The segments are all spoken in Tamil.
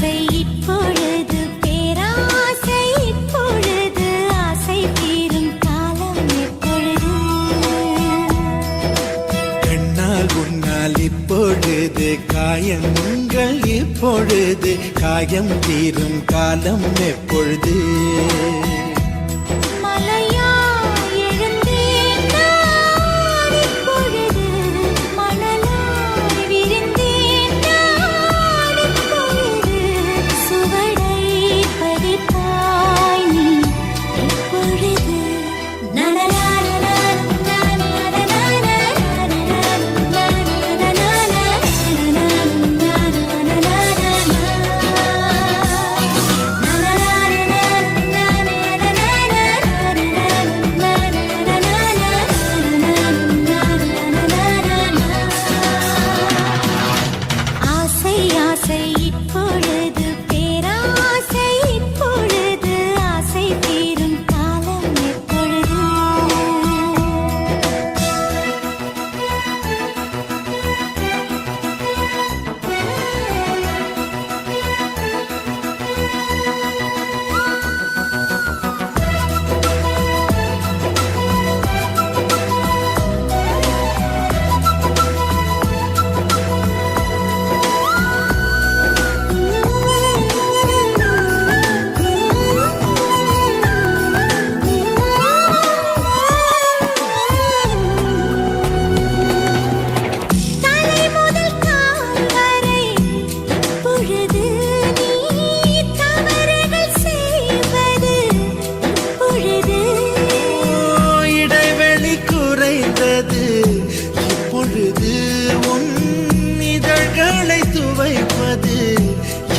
ஆசை இப்பொழுது பேராசை இப்பொழுது ஆசை தீரும் காலம் எப்பொழுது கண்ணால் உன்னால் இப்பொழுது காயங்கள் இப்பொழுது காயம் தீரும் காலம் எப்பொழுது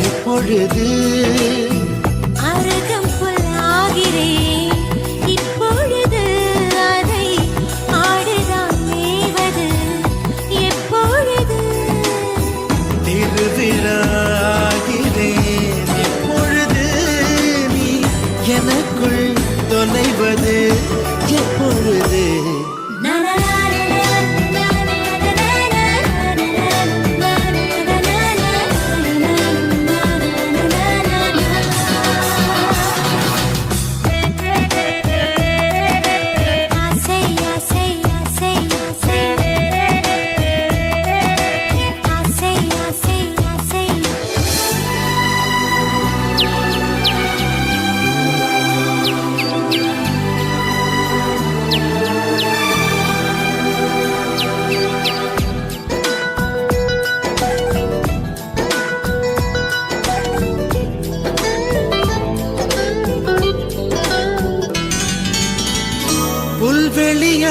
எப்பொழுது அருகம் புல்லாகிறேன் இப்பொழுது அதை ஆடுதான் மேவது எப்பொழுது திருவிழாகிறேன் எப்பொழுது நீ எனக்குள் தொலைவது எப்பொழுது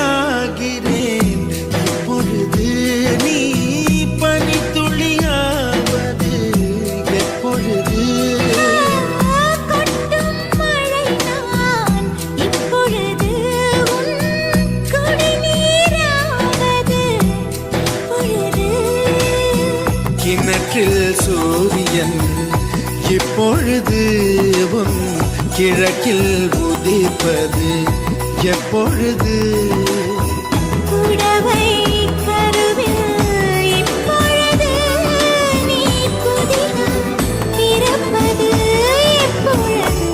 புல்வெளியாகிறேன் இப்பொழுது நீ பனித்துளியாவது எப்பொழுது கொட்டும் மழை நான் இப்பொழுது உன் குடிநீராவது எப்பொழுது கிணற்றில் சூரியன் இப்பொழுது உன் கிழக்கில் உதிப்பது எப்பொழுது புடவை கருவில் இப்பொழுது நீ புதினம் பிறப்பது எப்பொழுது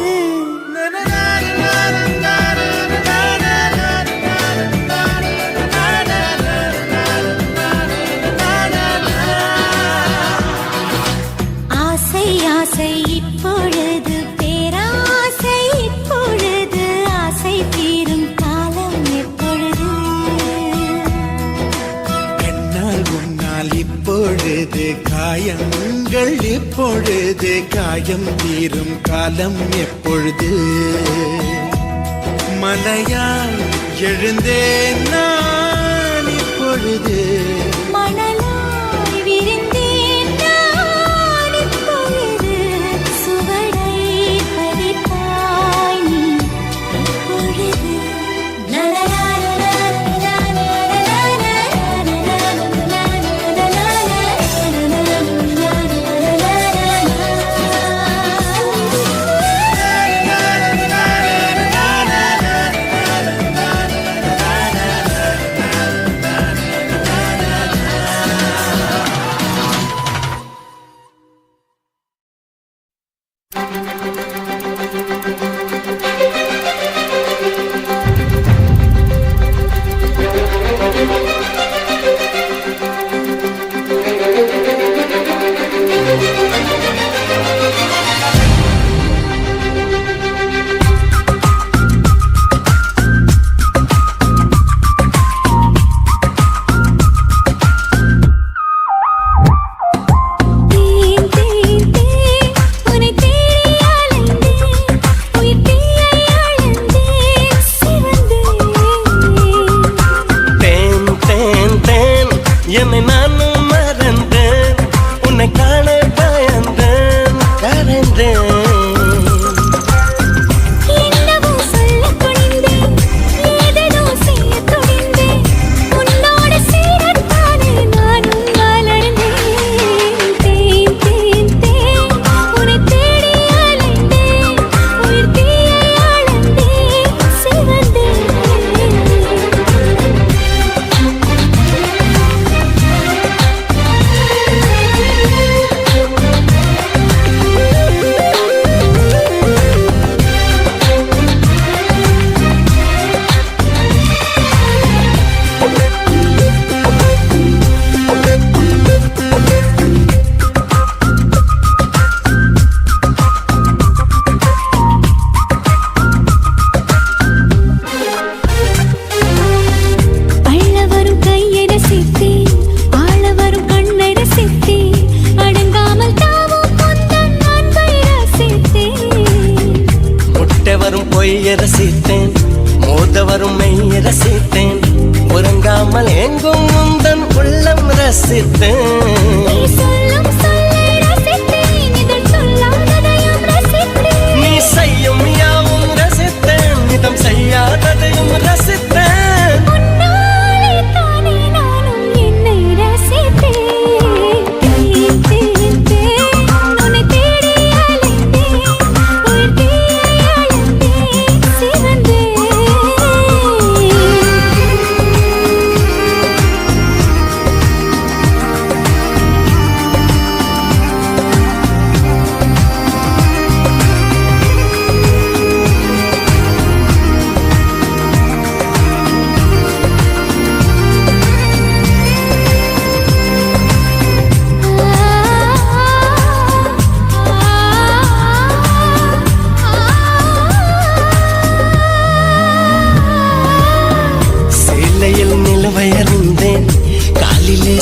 ஆசை ஆசை இப்பொழுது பேராசை இப்பொழுது ஆசை தீரும் காலம் எப்பொழுது கண்ணால் உன்னால் இப்பொழுது காயங்கள் இப்பொழுது காயம் தீரும் காலம் எப்பொழுது மலையால் எழுந்தேன் நான் இப்பொழுது மணலாய் விரிந்தேன் நான் இப்பொழுது சுவடை பதிப்பாய் நீ இப்பொழுது உன்னை காண பயந்தேன் கரைந்தேன். பொய்யை ரசித்தேன், மோத வரும் மெய்யை ரசித்தேன், உறங்காமல் எங்கும் முந்தன் உள்ளம் ரசித்தேன். நீ செய்யும் யாவும் ரசித்தேன், இதம் செய்யாததையும் ரசித்தேன்.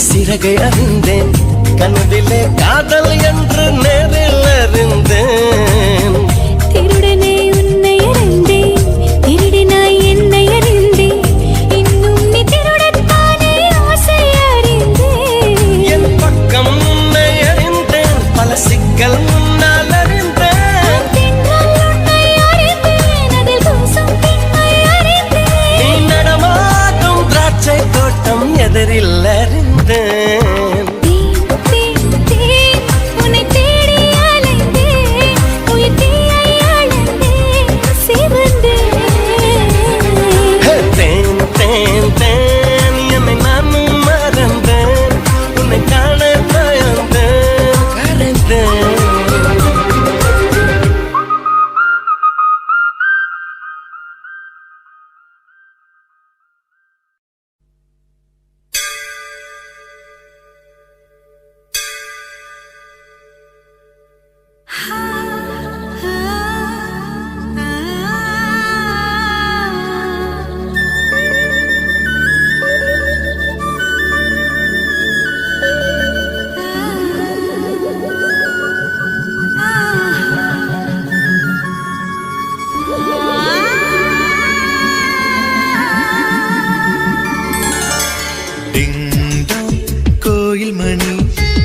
சிறகை அறிந்தேன், கனவிலே காதல் என்று நேரில் அறிந்தேன். திருடனே உன்னை அறிந்தேன், திருடினாய் என்னை அறிந்தேன், இன்னும் நீ திருடத்தானே ஆசை அறிந்தேன். என் பக்கம் உன்னை அறிந்தேன், பல சிக்கல் முன்னால் அறிந்தேன். உன்னை அறிந்தேன், அதில் கூசும் பெண்மை அறிந்தேன். நீ நடமாடும் திராட்சை தோட்டம் எதிரில் அறிந்தேன். உன்னை தேடி அலைந்தேன், உயிர் தீயை அழந்தேன், சிவந்தேன். தேன் தேன் தேன் என்னை நானும் மறந்தேன், உன்னை காண பயந்தேன் கரைந்தேன்.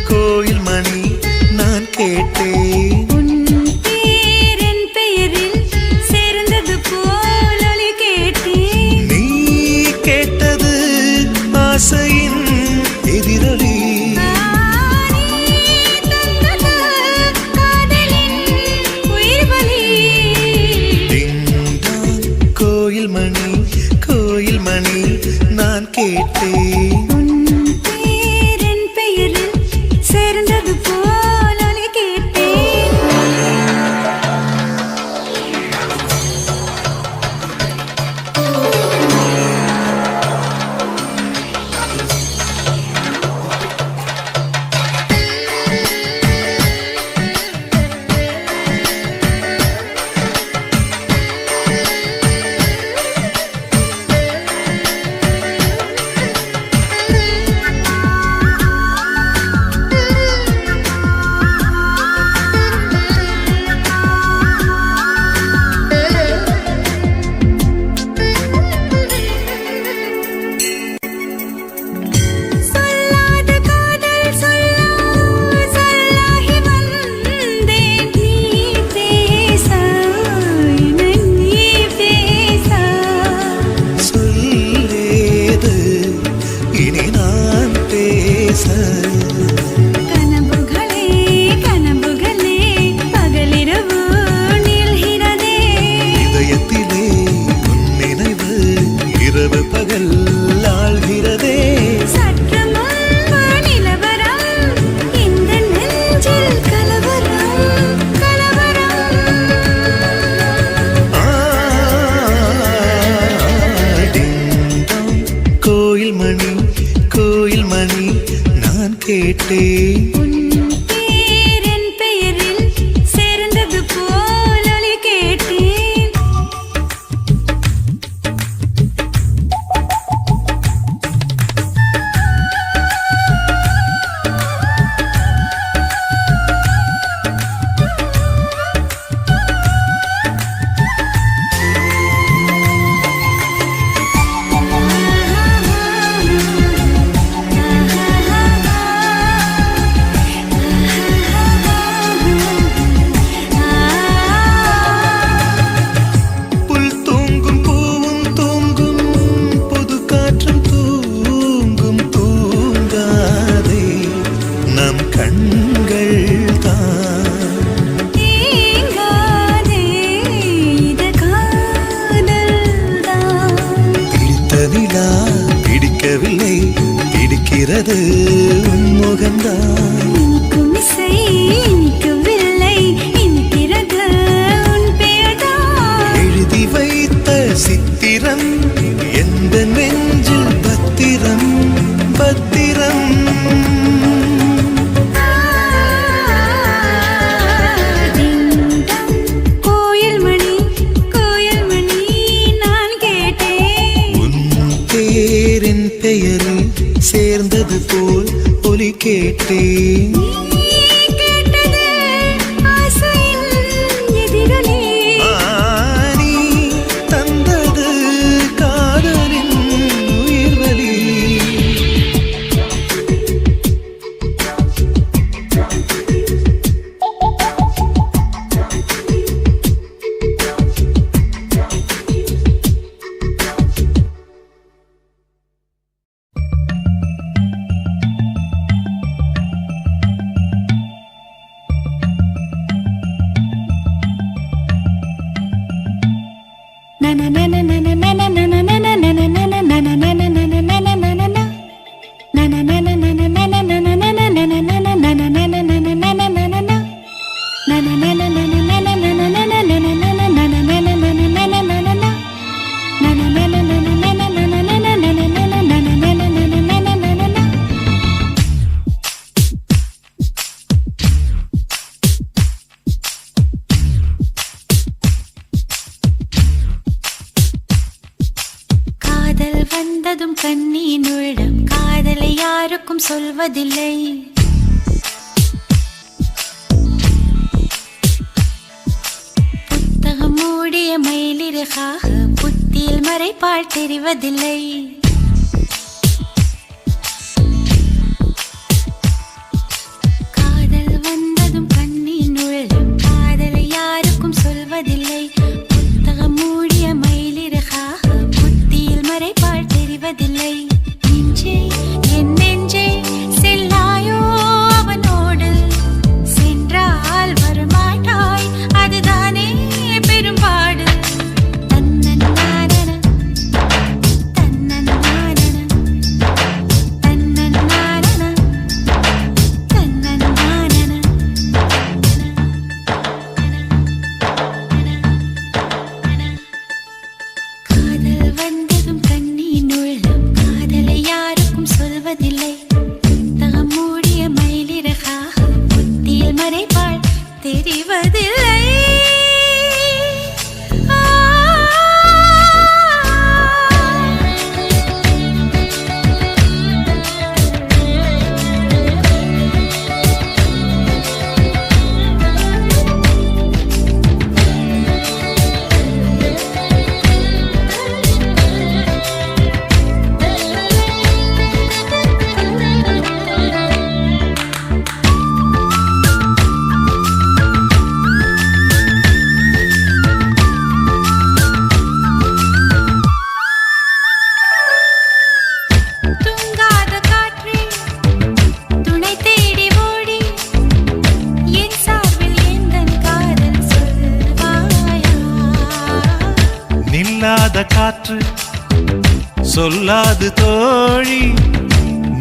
கோயில் மணி நான் கேட்டேன். உன் பேர் என் பெயரில் சேர்ந்தது போல் ஒலி கேட்டேன். நீ கேட்டது ஆசையின் எதிரொலி. கோயில் மணி நான் கேட்டேன். சேர்ந்தது போல் ஒலி கேட்டேன். கேட்டேன். உன் பேர் என் பெயரில் சேர்ந்தது போல் ஒலி கேட்டேன். புல் தூங்கும் பூவும் தூங்கும் புது காற்றும் தூங்கும் தூங்காதே நம் கண்கள் தான். நீங்காதே இது காதல்தான். பிடித்த நிலா பிடிக்கவில்லை பிடிக்கிறது உன் முகம்தான். இனிக்கும் இசை இனிக்கவில்லை இனிக்கிறது உன் பெயர்தான். எழுதி வைத்த சித்திரம் எந்த நெஞ்சில் பத்திரம் பத்திரம். டிங்டம் கோயில் மணி நான் கேட்டேன். உன் பேரின் பெயரில் சேர்ந்தது போல் ஒலி கேட்டேன். நீ கேட்டது ஆசையின் எதிரொலி. நீ தந்தது காதலின் உயிர்வலி. காதல் வந்ததும் கண்ணீர் உள்ளம் காதலை யாருக்கும் சொல்வதில்லை. புத்தகம் மூடிய மயிலிறகாக புத்தியில் மறைப்பால் தெரிவதில்லை. காதல் வந்ததும் கண்ணீர் உள்ளம் காதலை யாருக்கும் சொல்வதில்லை. புத்தகம் மூடிய மயிலிறகாக புத்தியில் மறைப்பால் தெரிவதில்லை. நெஞ்சே என் நெஞ்சே செல்லாயோ அவனோடு சென்றால் வரமாட்டாய் அதுதானே பெரும்பாடு. தன்னன்னான தன்னன்னான தன்னன்னான தன்னன்னான. காதல் வந்ததும் கண்ணீர் உள்ளம் காதலை யாருக்கும் சொல்வதில்லை. புத்தகம் மூடிய மயிலிறகாக புத்தியில் மறைப்பாள் தெரிவதில்லை. தூங்காத காற்றே துணை தேடி ஓடி என் சார்பில் எந்தன் காதல் சொல்வாயா. நில்லாத காற்று சொல்லாது தோழி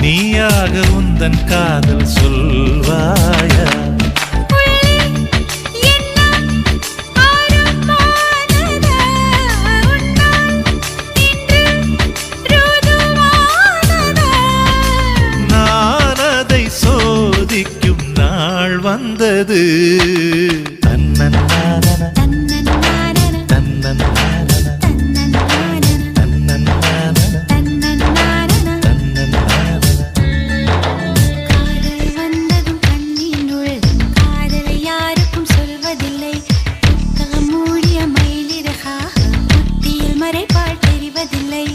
நீயாக உந்தன் காதல் சொல்வாயா. வந்தது தன்னன்னான தன்னன்னானன தன்னன்னான தன்னன்னானன தன்னன்னான தன்னன்னானன தன்னன்னான காதல் வந்ததும் கண்ணின் உள்ளம் காதலை யாருக்கும் சொல்வதில்லை புத்தகம் மூடிய மயிலிறகாக புத்தியில் மறைப்பால் தெரிவதில்லை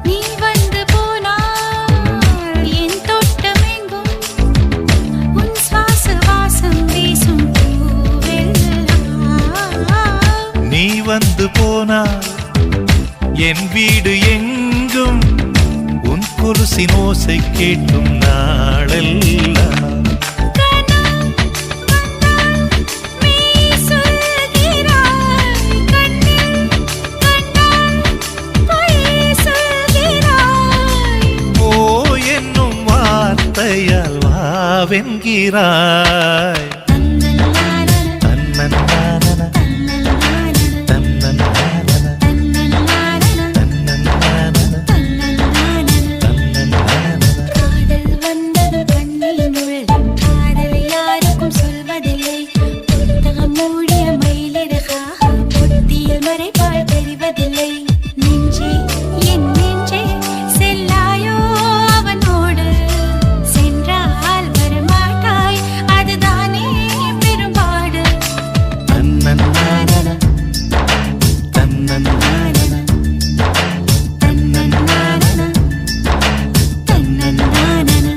நீ வந்து போனால் என் தோட்டமெங்கும் உன் சுவாச வாசம் வீசும் பூவெல்லாம் நீ வந்து போனால் என் வீடு எங்கும் உன் குருசின் ஓசை கேட்கும் நாளெல்லாம் ஓ என்னும் வார்த்தையால் வாவென்கிறாய் தன்னன்னான தன்னன்னான தன்னன்னான தன்னன்னான காதல் வந்தது கண்ணின் உள்ளம் காதலை யாருக்கும் சொல்வதில்லை புத்தகம் மூடிய மயிலிறகாக புத்தியில் மறைப்பால் தெரிவதில்லை நெஞ்சே என் நெஞ்சே செல்லாயோ அவனோடு சென்றால் வரமாட்டாய் அதுதானே பெரும்பாடு தன்னன்னான தன்னன்னான தன்னன்னானன தன்னன்னானன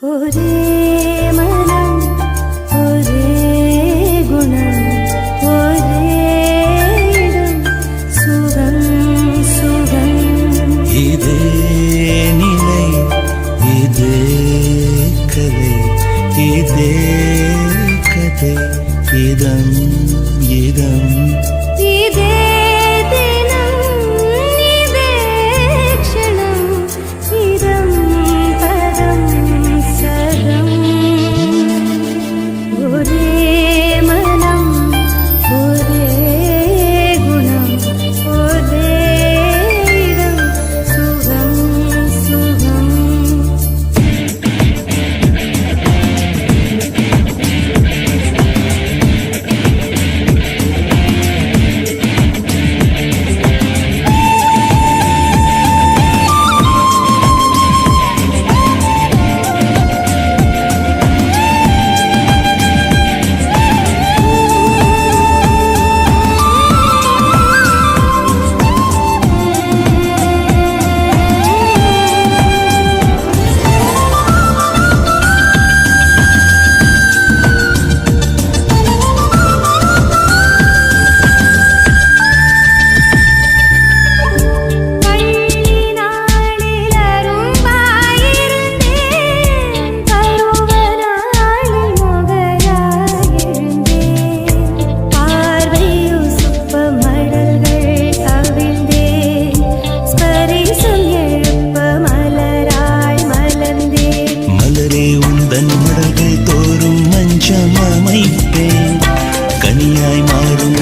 ஒரே மனம் ஒரே குணம் ஒரே இடம் சுகம் சுகம் இதே நிலை இதே கலை இதே கதை இதம் இதம் இதே தினம் இதே க்ஷணம் இதம் பதம் சதம் ஒரே மனம் ஒரே குணம் ஒரே இடம் சுகம் சுகம்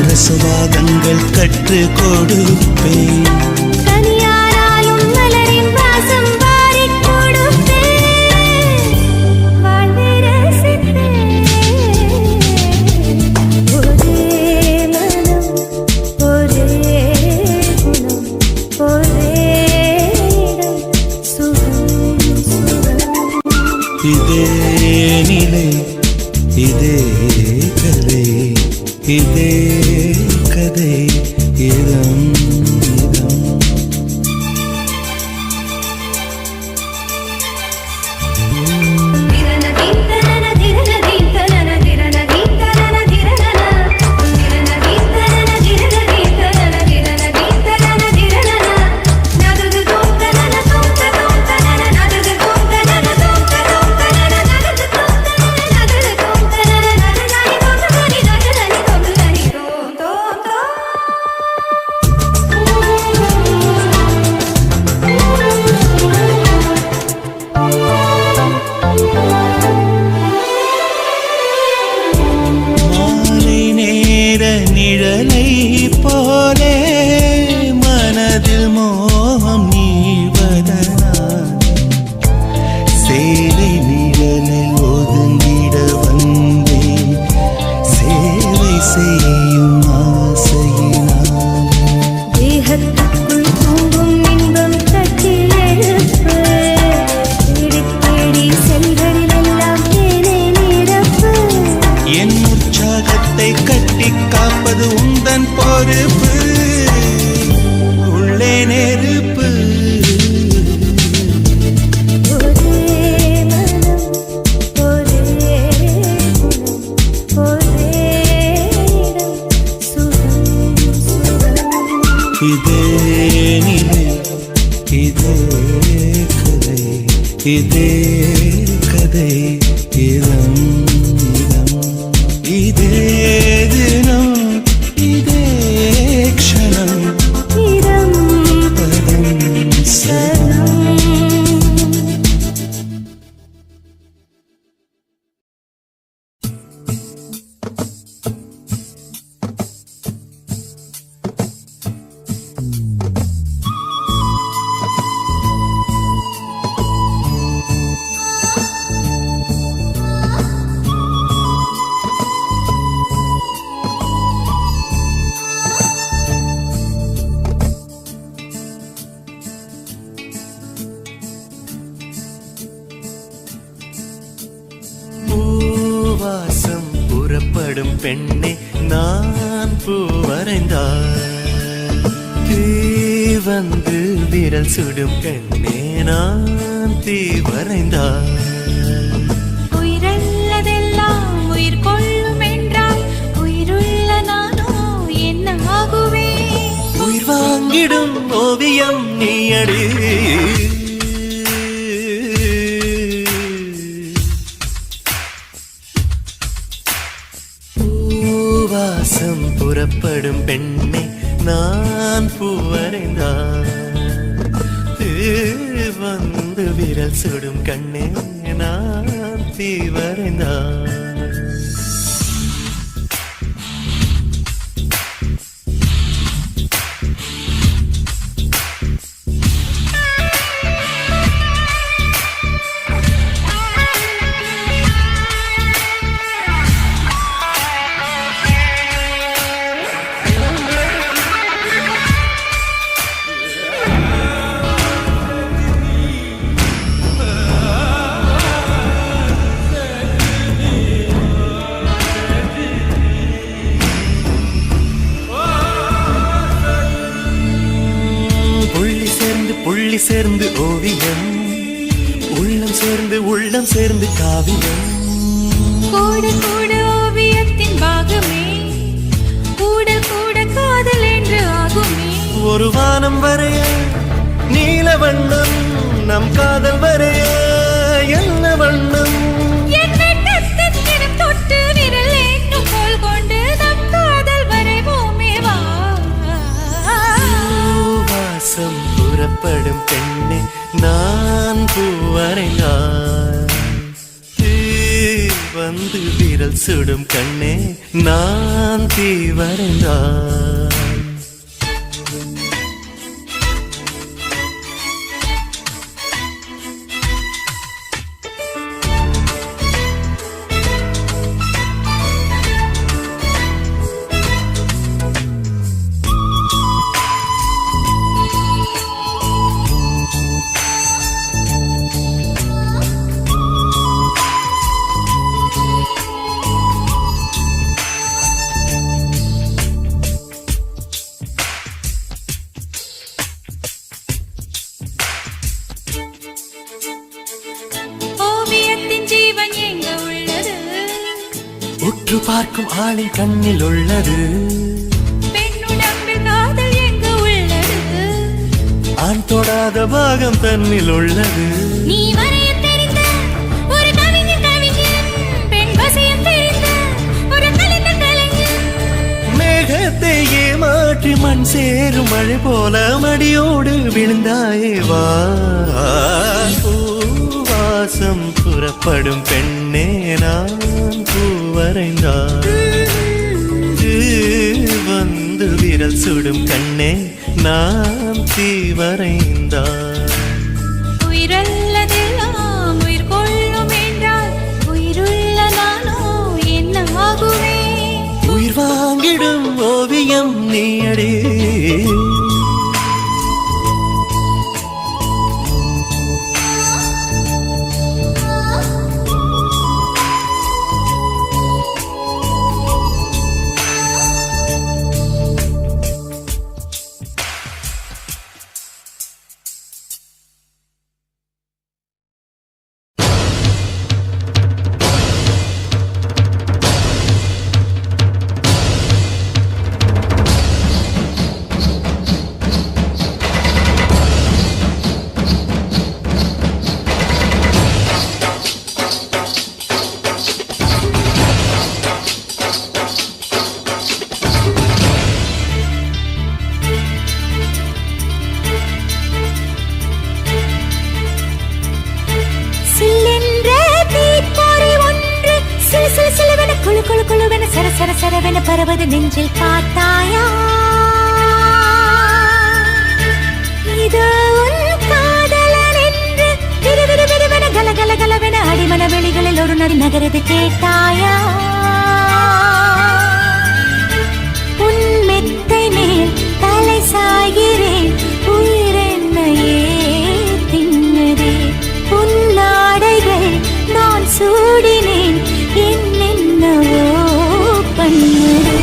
ரசவாதங்கள் கற்று கொடுப்பேன். கனியாராலும் மலரின் வாசம் வாரிக் கொடுப்பேன். வாழ்வை ரசித்தேன். ஒரே மனம் இதே கதை இதம் இதம் நிழலை போலே மனதில் மோகம் நீள்வதனால் சேலை நிழலில் ஒதுங்கிட வந்தேன் சேவை செய்யும் ஆசையினால் தேகத்துக்குள் தூங்கும் இன்பம் தட்டி எழுப்பு தேடி தேடி செல்களிலெல்லாம் தேனே நிரப்பு என் உற்சாகத்தை கட்டி காப்பது உந்தன் பொறுப்பு உள்ளே நெருப்பு ஒரே மனம் ஒரே குணம் ஒரே இடம் சுகம் சுகம் இதே நிலை இதே கதை இதே கதை இதம் இதம் இதே தினம் இதே க்ஷணம் இடம் பதம் சரணம் பூவாசம் புறப்படும் பெண்ணே நான் பூ வரைந்தார் தீ வந்து விரல் சுடும் பெண்ணே நான் தீ வரைந்தார் உயிரல்லதெல்லாம் உயிர் கொள்ளும் என்றால் உயிருள்ள நானோ என்ன ஆகுவேன் உயிர் வாங்கிடும் ஓவியம் நீயடி பூவாசம் புறப்படும் பெண்ணே நான் பூ வரைந்தார் வந்து விரல் சுடும் கண்ணே நான் தீ வரைந்தார் புள்ளி சேர்ந்து ஓவியம் உள்ளம் சேர்ந்து காவியம் கூட கூட ஓவியத்தின் பாகமே கூட கூட காதல் என்று ஆகுமே ஒரு வானம் வரைய நீல வண்ணம் நம் காதல் வரைய என்ன வண்ணம் என் வெட்கத்தின் நிறம் தொட்டு விரல் என்னும் கோல் கொண்டு நம் காதல் வரைவோமே வா வாசம் புறப்படும் பெண்ணே நான் பூ வரைந்தார் வந்து விரல் சுடும் கண்ணே நான் தீ வரைந்தார் உற்று பார்க்கும் ஆளின் கண்ணில் உள்ளது. பெண்ணுடம்பில் காதல் எங்கு உள்ளது? ஆண் தொடாத பாகம் தன்னில் உள்ளது. நீ வரைய தெரிந்த ஒரு கவிஞன் கவிஞன், பெண் வசியம் தெரிந்த ஒரு கலைஞன் கலைஞன். மேகத்தை ஏமாற்றி மண் சேரும் மழை போல மடியோடு விழுந்தாயே வா. பூவாசம் புறப்படும் பெண்ணே நான் பூவரைந்தான். வந்து விரல் சுடும் கண்ணே நான் தீவரைந்தான். உயிரல்லதெல்லாம் உயிர் கொள்ளும் என்றால் உயிருள்ள நானோ என்ன ஆகுவேன்? உயிர் வாங்கிடும் ஓவியம் நீயடே. குழு குழு குழுவென சர சர சரவென பரவது நெஞ்சில் பார்த்தாயா? இது உன் காதலன் என்று விரு விரு விருவென கல கல கலவென அடிமன வெளிகளில் ஒரு நதி நகரது கேட்டாயா? உன் மெத்தை மேல் தலை சாகிறேன், உயிர் என்னையே தின்னதே. உன் நாடைகள் நான் சூடினேன், என்னென்னவோ பண்ணது.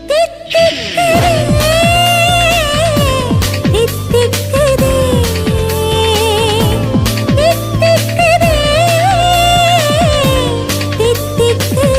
தித்திக்குதே, தித்திக்குதே, தித்திக்குதே, தித்திக்குதே.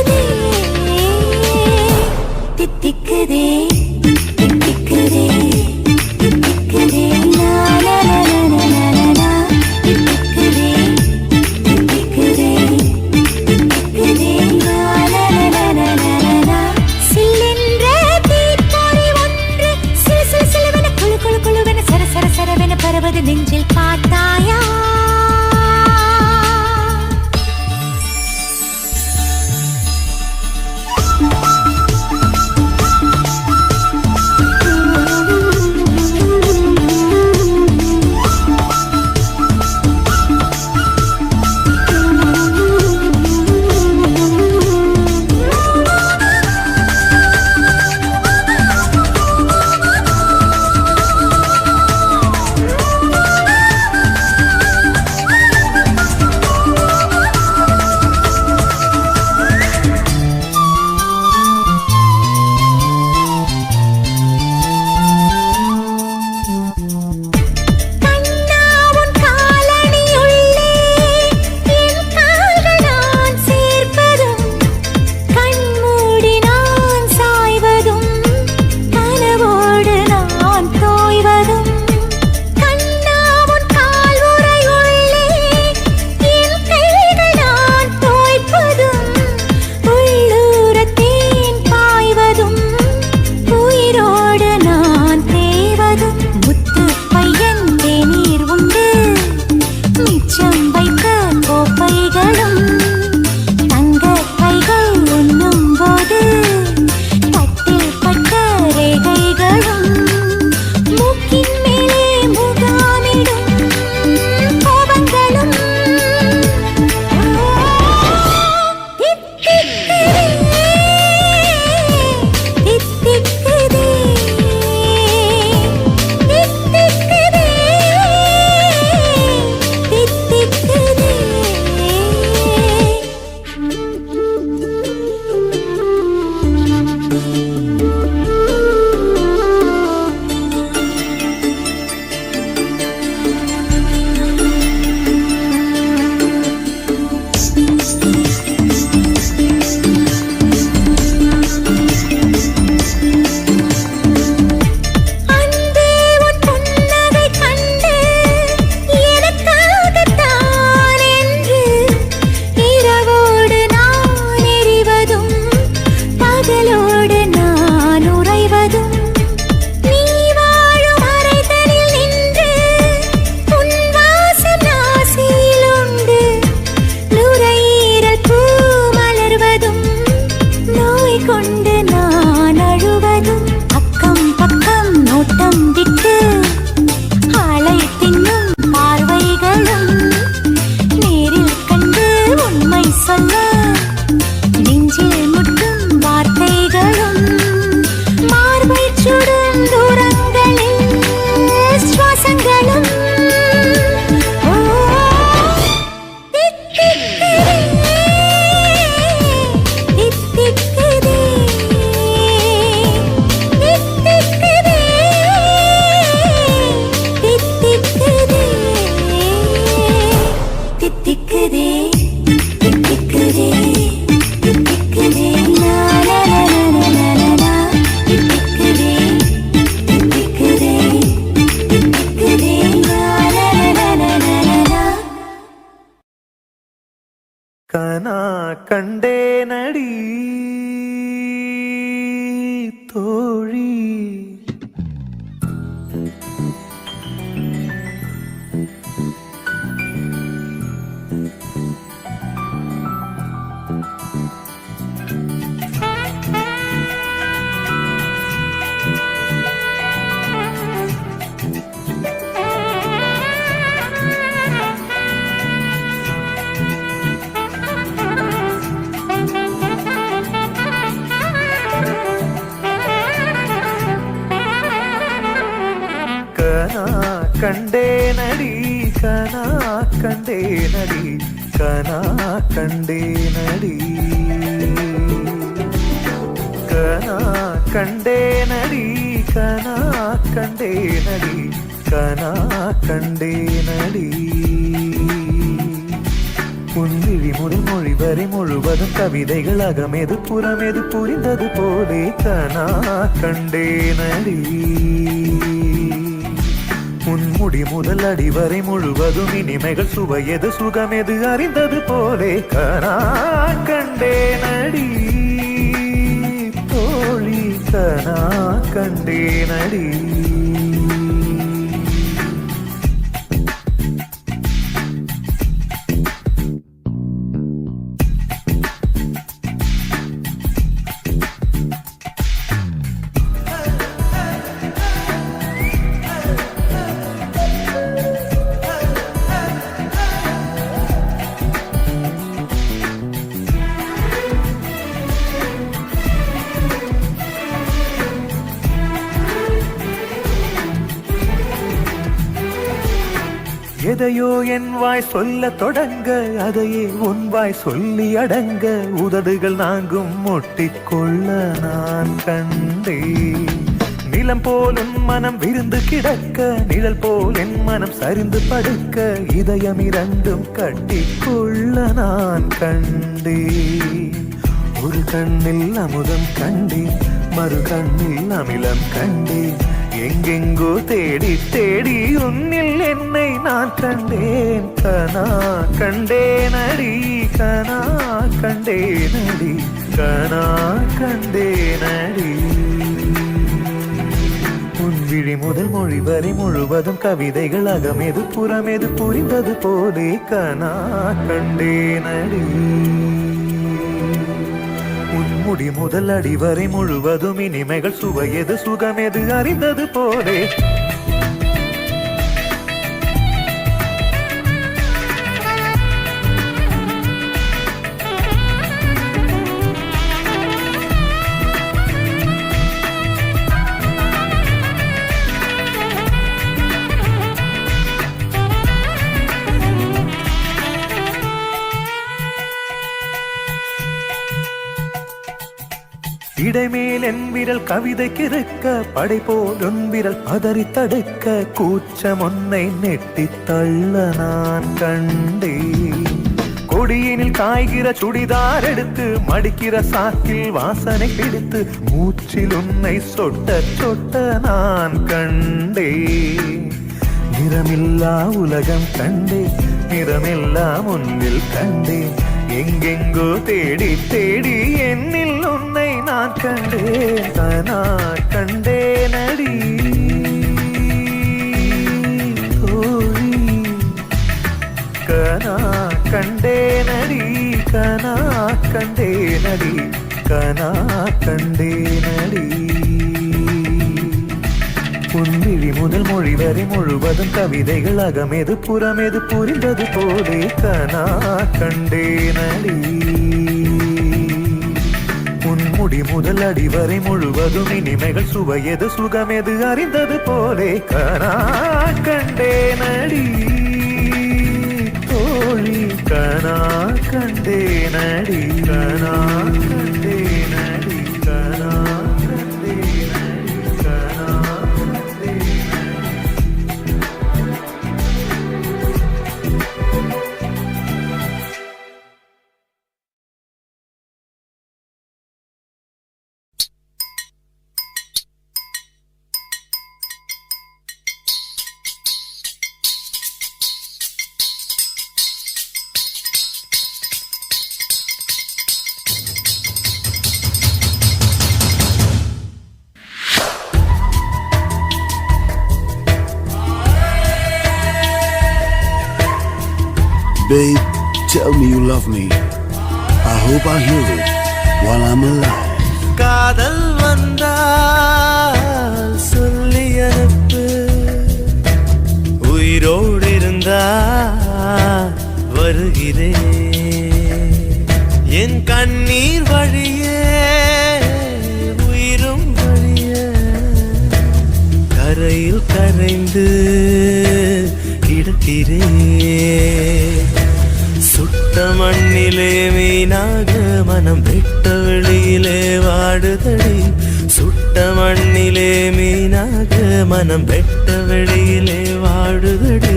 கண்டேனடி தோழி. கனா கண்டேனடி கனா கண்டேனடி கனா கண்டேனடி கனா கண்டேனடி கனா கண்டேனடி கனா கண்டேனடி. உன்விழி முதல் மொழி வரை முழுவதும் கவிதைகள் அகமெது புறமெது புரிந்தது போலே கனா கண்டேனடி. உன்முடி முதல் அடி வரை முழுவதும் இனிமைகள் சுவையது சுகமெது அறிந்தது போலே கனா கண்டேனடி தோழி கனா கண்டேனடி. எதையோ என் வாய் சொல்ல தொடங்க அதையே உன் வாய் சொல்லி அடங்க உதடுகள் நாங்கும் முட்டிக்கொள்ள நான் கண்டேன். நிலம் போல் உன் மனம் விருந்து கிடக்க நிழல் போல் என் மனம் சரிந்து படுக்க இதயம் இரண்டும் கட்டிக்கொள்ள நான் கண்டேன். ஒரு கண்ணில் அமுதம் கண்டேன் மறு கண்ணில் அமிலம் கண்டேன். எங்கெங்கோ தேடி தேடி உன்னில் என்னை நான் கண்டேன். கனா கண்டேனடி கனா கண்டேனடி கனா கண்டேனடி. உன் விழி முதல் மொழி வரை முழுவதும் கவிதைகள் அகமெது புறமெது புரிந்தது போலே கனா கண்டேனடி. உன்முடி முதல் அடி வரை முழுவதும் இனிமைகள் சுவையது சுகமெது அறிந்தது போலே. இடைமேல் என் விரல் கவிதைக்கு இருக்க படை போல் உன் விரல் பதறி தடுக்க கூச்சம் ஒன்னை நெட்டி தள்ள நான் கண்டேன். கொடியினில் காய்கிற சுடிதார் எடுத்து மடிக்கிற சாக்கில் வாசனை பிடித்து மூச்சில் உன்னை சொட்ட சொட்ட நான் கண்டேன். நிறமில்லா உலகம் கண்டேன் நிறமில்லா முன்னில் கண்டேன். எங்கெங்கோ தேடி தேடி என்னில் உன்னை நான் கண்டேன். கனா கண்டேனடி தோழி கனா கண்டேனடி கனா கண்டேனடி கனா கண்டேனடி. உன்விழி முதல் மொழி வரை முழுவதும் கவிதைகள் அகமெது புறமெது புரிந்தது போலே கனா கண்டேனடி. உன்முடி முதல் அடி வரை முழுவதும் இனிமைகள் சுவையது சுகமெது அறிந்தது போலே கனா கண்டேனடி தோழி கனா கண்டேனடி கனா கண்டேனடி கனா babe, tell me you love me. I hope I hear it while I'm alive. காதல் வந்தால் சொல்லி அனுப்பு, உயிரோடு இருந்தா வருகிறேன். என் கண்ணீர் வழியே உயிரும் வழிய கரையில் கரைந்து கிடக்கிறேன். சுட்ட மண்ணிலே மீனாக மனம் வெட்ட வெளியிலே வாடுதடி. சுட்ட மண்ணிலே மீனாக மனம் வெட்ட வெளியிலே வாடுதடி.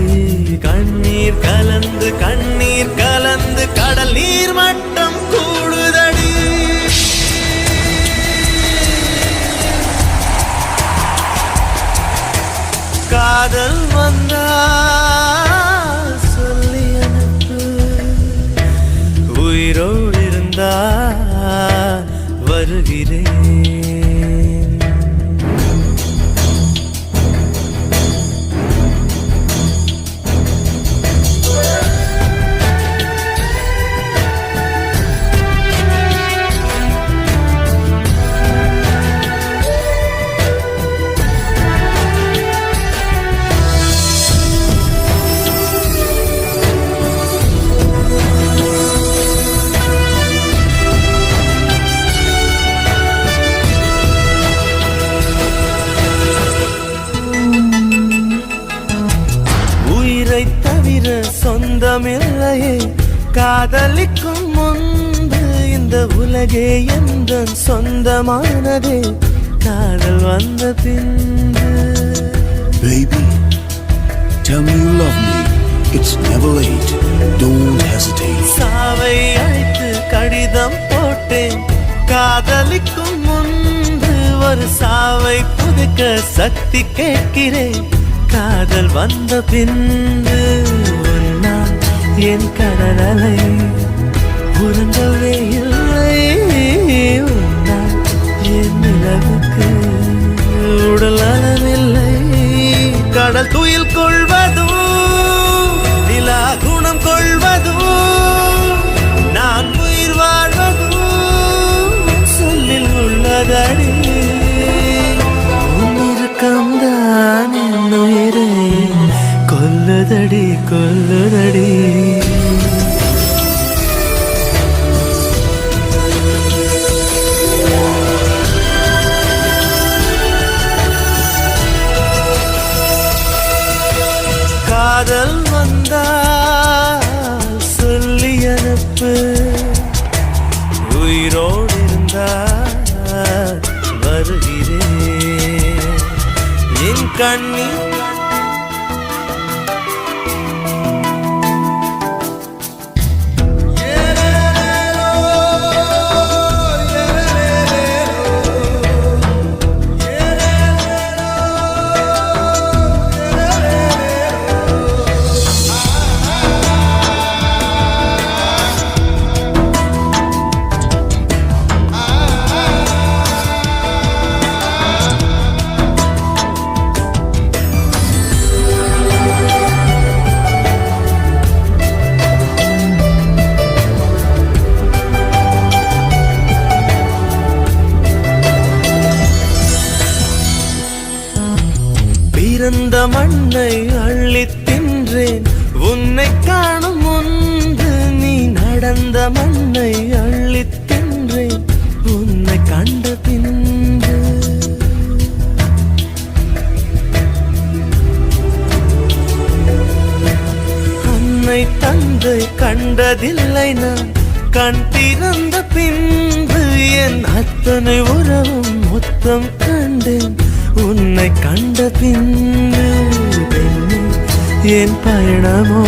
கண்ணீர் கலந்து கண்ணீர் கலந்து கடல் நீர் மட்டம் கூடுதடி. காதல் வந்தா சொல்லி அனுப்பு, உயிரோடு இருந்தா வருகிறேன். தவிர சொந்தமில்லையே காதலிக்கும் முன்பு இந்த உலகே எந்த சொந்தமானதே காதல் வந்த பின்பு. Baby, tell me you love me. It's never late. Don't hesitate. சாவை அழைத்து கடிதம் போட்டேன், காதலிக்கும் முன்பு ஒரு சாவை புதுக்க சக்தி கேட்கிறேன். காதல் வந்த பின்பு உன்னால் என் கடலை உறங்கவே இல்லை. உன்னால் என் நிலவுக்கு உடல் அளவில்லை. கடல் துயில் கொள்வதும் நிலா குணம் கொள்வதும் நான் உயிர் வாழ்வதும் சொல்லில் உள்ளதடி. உன்னிருக்கம்தான் என் உயிரை கொல்லுதடி கொல்லுதடி. காதல் வந்தால் சொல்லி அனுப்பு, உயிரோடு இருந்தா வருகிறேன். என் கண்ணீர் பிறந்த மண்ணை அள்ளித் தின்றேன் உன்னை காணும் முன்பு. நீ நடந்த மண்ணை அள்ளித் தின்றேன் உன்னை கண்ட பின்பு. அன்னை தந்தை கண்டதில்லை நான் கண் திறந்த பின்பு. என் அத்தனை உறவும் மொத்தம் கண்டேன் உன்னை கண்ட பின்பு. என் பயணமோ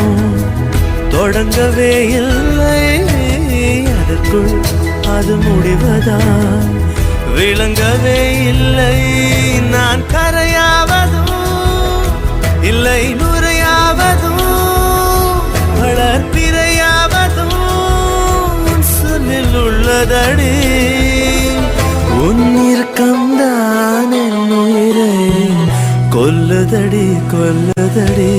தொடங்கவே இல்லை, அதற்குள் அது முடிவதால் விளங்கவே இல்லை. நான் கரையாவதும் இல்லை நுரையாவதும் வளர்ப்பிரையாவதும் சொல்லில் உள்ளதடி. உன்னிருக்கம்தான் என் உயிரை கொல்லுதடி கொல்லுதடி.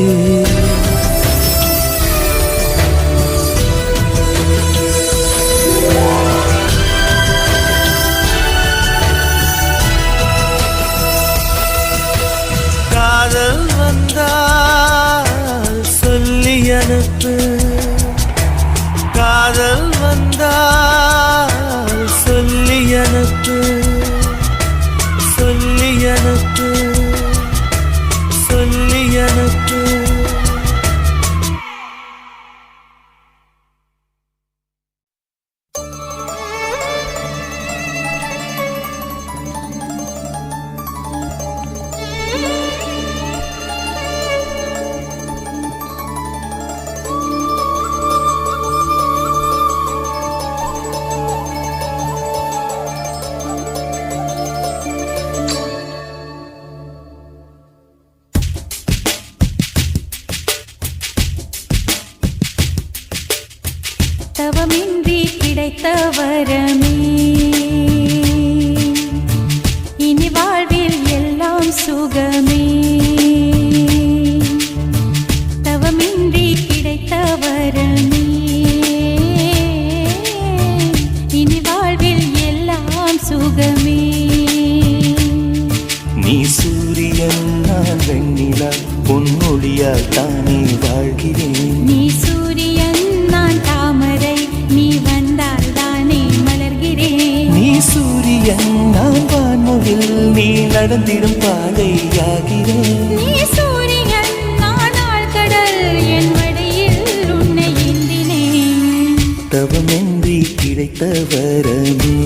மொழியால் தானே வாழ்கிறேன். நீ சூரியன் நான் தாமரை நீ வந்தால் தானே மலர்கிறேன். நீ சூரியன் நான் வான்மொழில் நீ நடந்திடும் பாதையாகிறேன். நீ சூரியன் நான் ஆழ்கடல் என் வடியில் உன்னை ஏந்தினேன். தவமின்றி கிடைத்த வரமே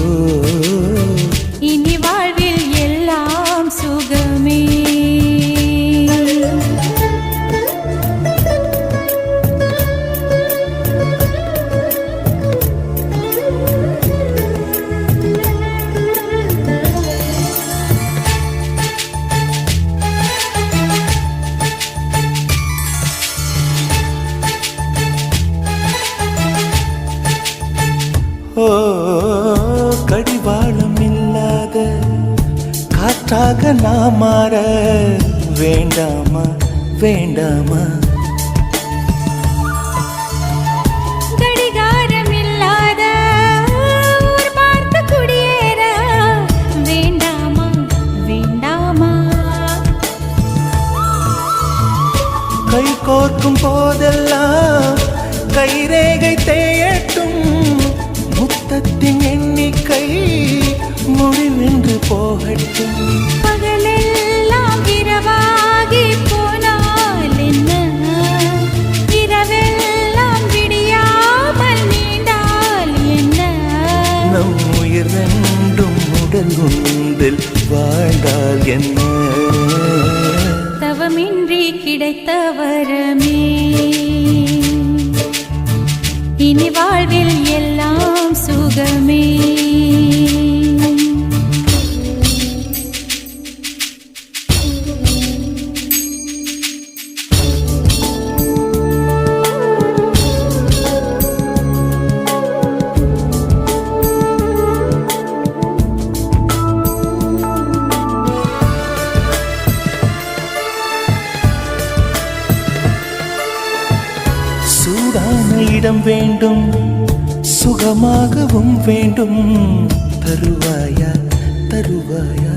ஓ, இனி வாழ்வில் எல்லாம் சுகமே. ஓ கடிவாளம் இல்லாத காற்றாக நான் மாற வேண்டாமா வேண்டாமா. கடிகாரம் இல்லாத ஊர் பார்த்து குடியேற வேண்டாமா வேண்டாமா. கை கோர்க்கும் போதெல்லாம் கைரேகை தேயட்டும். முத்தத்தின் எண்ணிக்கை முடிவென்று போகட்டும். பகலெல்லாம் இரவாகி போனால் என்ன, இரவெல்லாம் விடியாமல் நீண்டால் என்ன. நம் உயிர் ரெண்டும் உடல் ஒன்றில் வாழ்ந்தால் என்ன. தவமின்றி கிடைத்த வரமே இனி வாழ்வில் எல்லாம் சுகமே. சூடான இடம் வேண்டும் சுகமாகவும் வேண்டும். தருவாயா தருவாயா.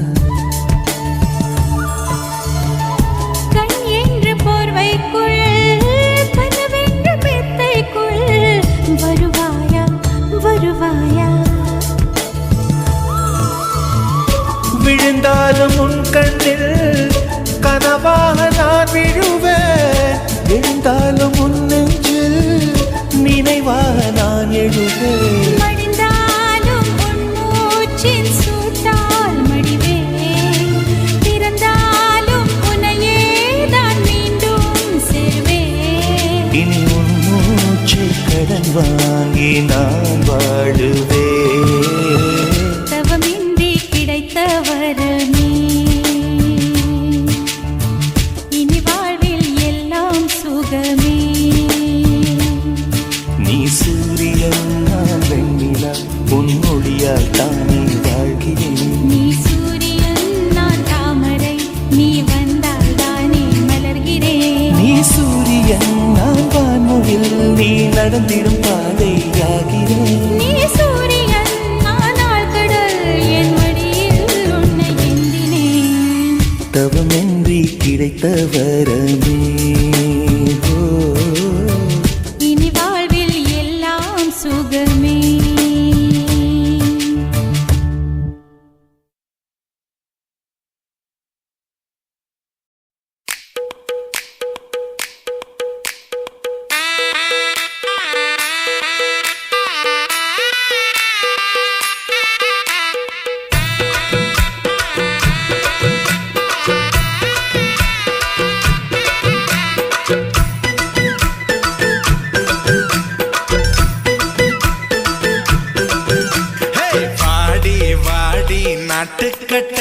கண் என்ற போர்வைக்குள் கனவென்ற மெத்தைக்குள் வருவாயா வருவாயா. விழுந்தாலும் உன் கண்ணில் கனவாக நான் விழுவேன். எழுந்தாலும் உன் நெஞ்சில் நினைவாக நான் எழுவேன். மடிந்தாலும் உன் மூச்சின் சூட்டால் மடிவேன். பிறந்தாலும் உன்னையே தான் மீண்டும் சேர்வேன். இனி உன் மூச்சை கடன் வாங்கி நான் வாழுவேன். தவமின்றி கிடைத்த வரமே இனி வாழ்வில் எல்லாம் சுகமே. நீ சூரியன் நான் வெண்ணிலா உன் மொழியால் தானே வாழ்கிறேன். நீ சூரியன் நான் தாமரை நீ வந்தால் தானே மலர்கிறேன். நீ சூரியன் நான் வான்மொழில் நீ நடந்திடும் பாதையாகிறேன். நீ சூரியன் நான் ஆழ்கடல் என் வடியில் உன்னை ஏந்தினேன். தவமின்றி கிடைத்த வரமே ஓ, இனி வாழ்வில் எல்லாம் சுகமே. நாட்டுக்கட்ட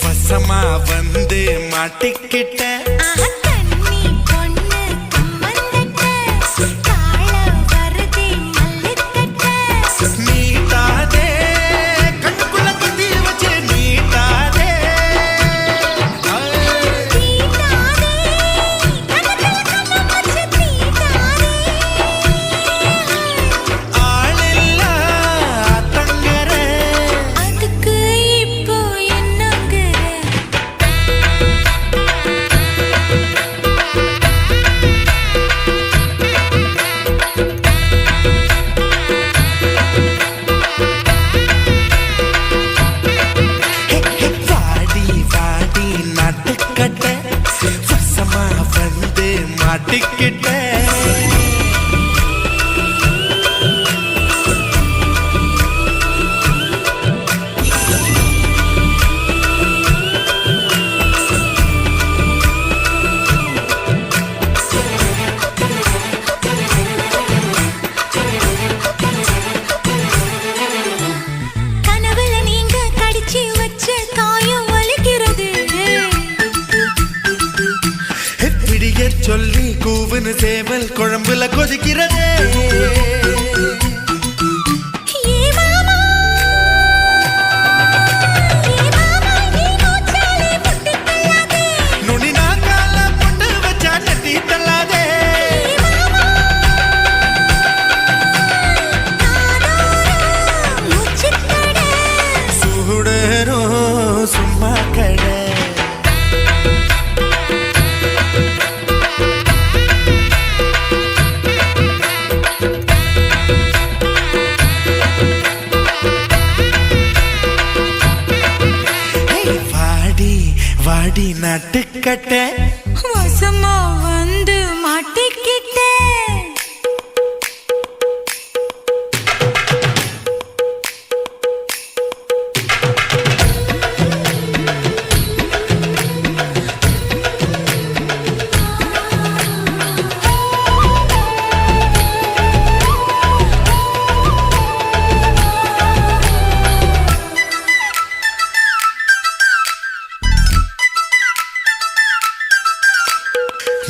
வசமா வந்து மாட்டிக்கிட்ட மாட்டிக்கிட்டேன். கனவுல நீங்க கடிச்சு வச்ச காயம் வலிக்கிறது. பிடிய சொல்லி கூவுன்னு சேவல் குழம்புல கொதிக்கிறதே. ஏ மாமா, ஏ மாமா, நீ மூச்சாலே முட்டி தள்ளாதே. நுனி நாக்கால புட்டு வச்சா நெத்தி தள்ளாதே. ஏ மாமா, நானோரம் மூச்சுக்கட. சூடரோ சும்மா கடை. வாடி வாடி நட்டுக்கட்ட. வசமா வந்து மாட்டிக்கிட்டேன்.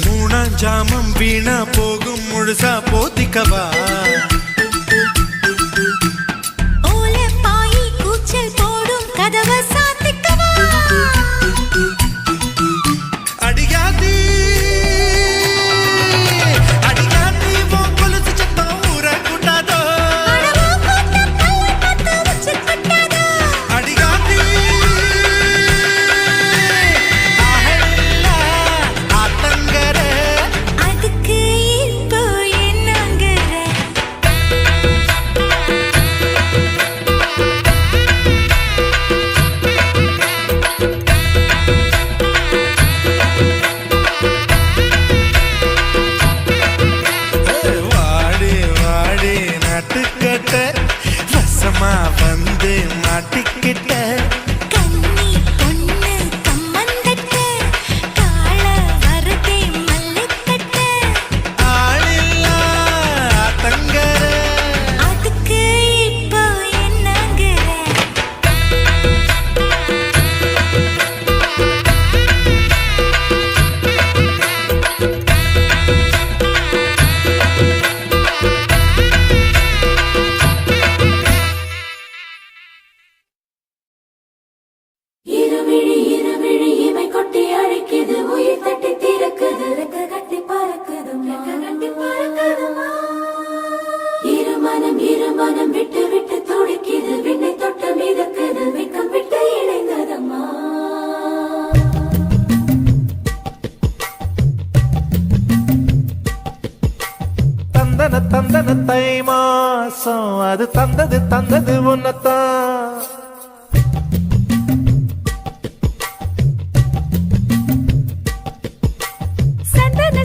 மூணாம் ஜாமம் வீணா போகும் முழுசா போத்திக்கவா. ஓலப்பாயி கூச்சல் போடும் கதவை சாத்திக்கவா. அடியாதி அடியாதி உன் கொலுசு சத்தம் ஊர கூட்டாதோ. அடவா போட்ட பல்ல பத்து வச்சு கட்டாதோ. அடியாதி ஆஹெல்லா ஆத்தங்கர. அதுக்கு இப்போ என்னங்கிற. வாடி வாடி நட்டுக்கட்ட. வசமா வந்து மாட்டிக்கிட்ட. கன்னி பொண்ணு கம்மந்தட்ட. காள வரதே மல்லிக்கட்ட. ஆளில்லா ஆத்தங்கர. அதுக்கு இப்போ என்னங்கிற. இருவிழி இமை கொட்டி அழைக்குது. உயிர் தட்டி திறக்குது. ரெக்க கட்டி பறக்குதுமா. இருமனம் விட்டு விட்டு துடிக்குது. விண்ணை தொட்டு மிதக்குது. வெக்கம் விட்டு இணைந்ததம்மா. தந்தன தந்தன தை மாசம் அது தந்தது உன்னத்தான்.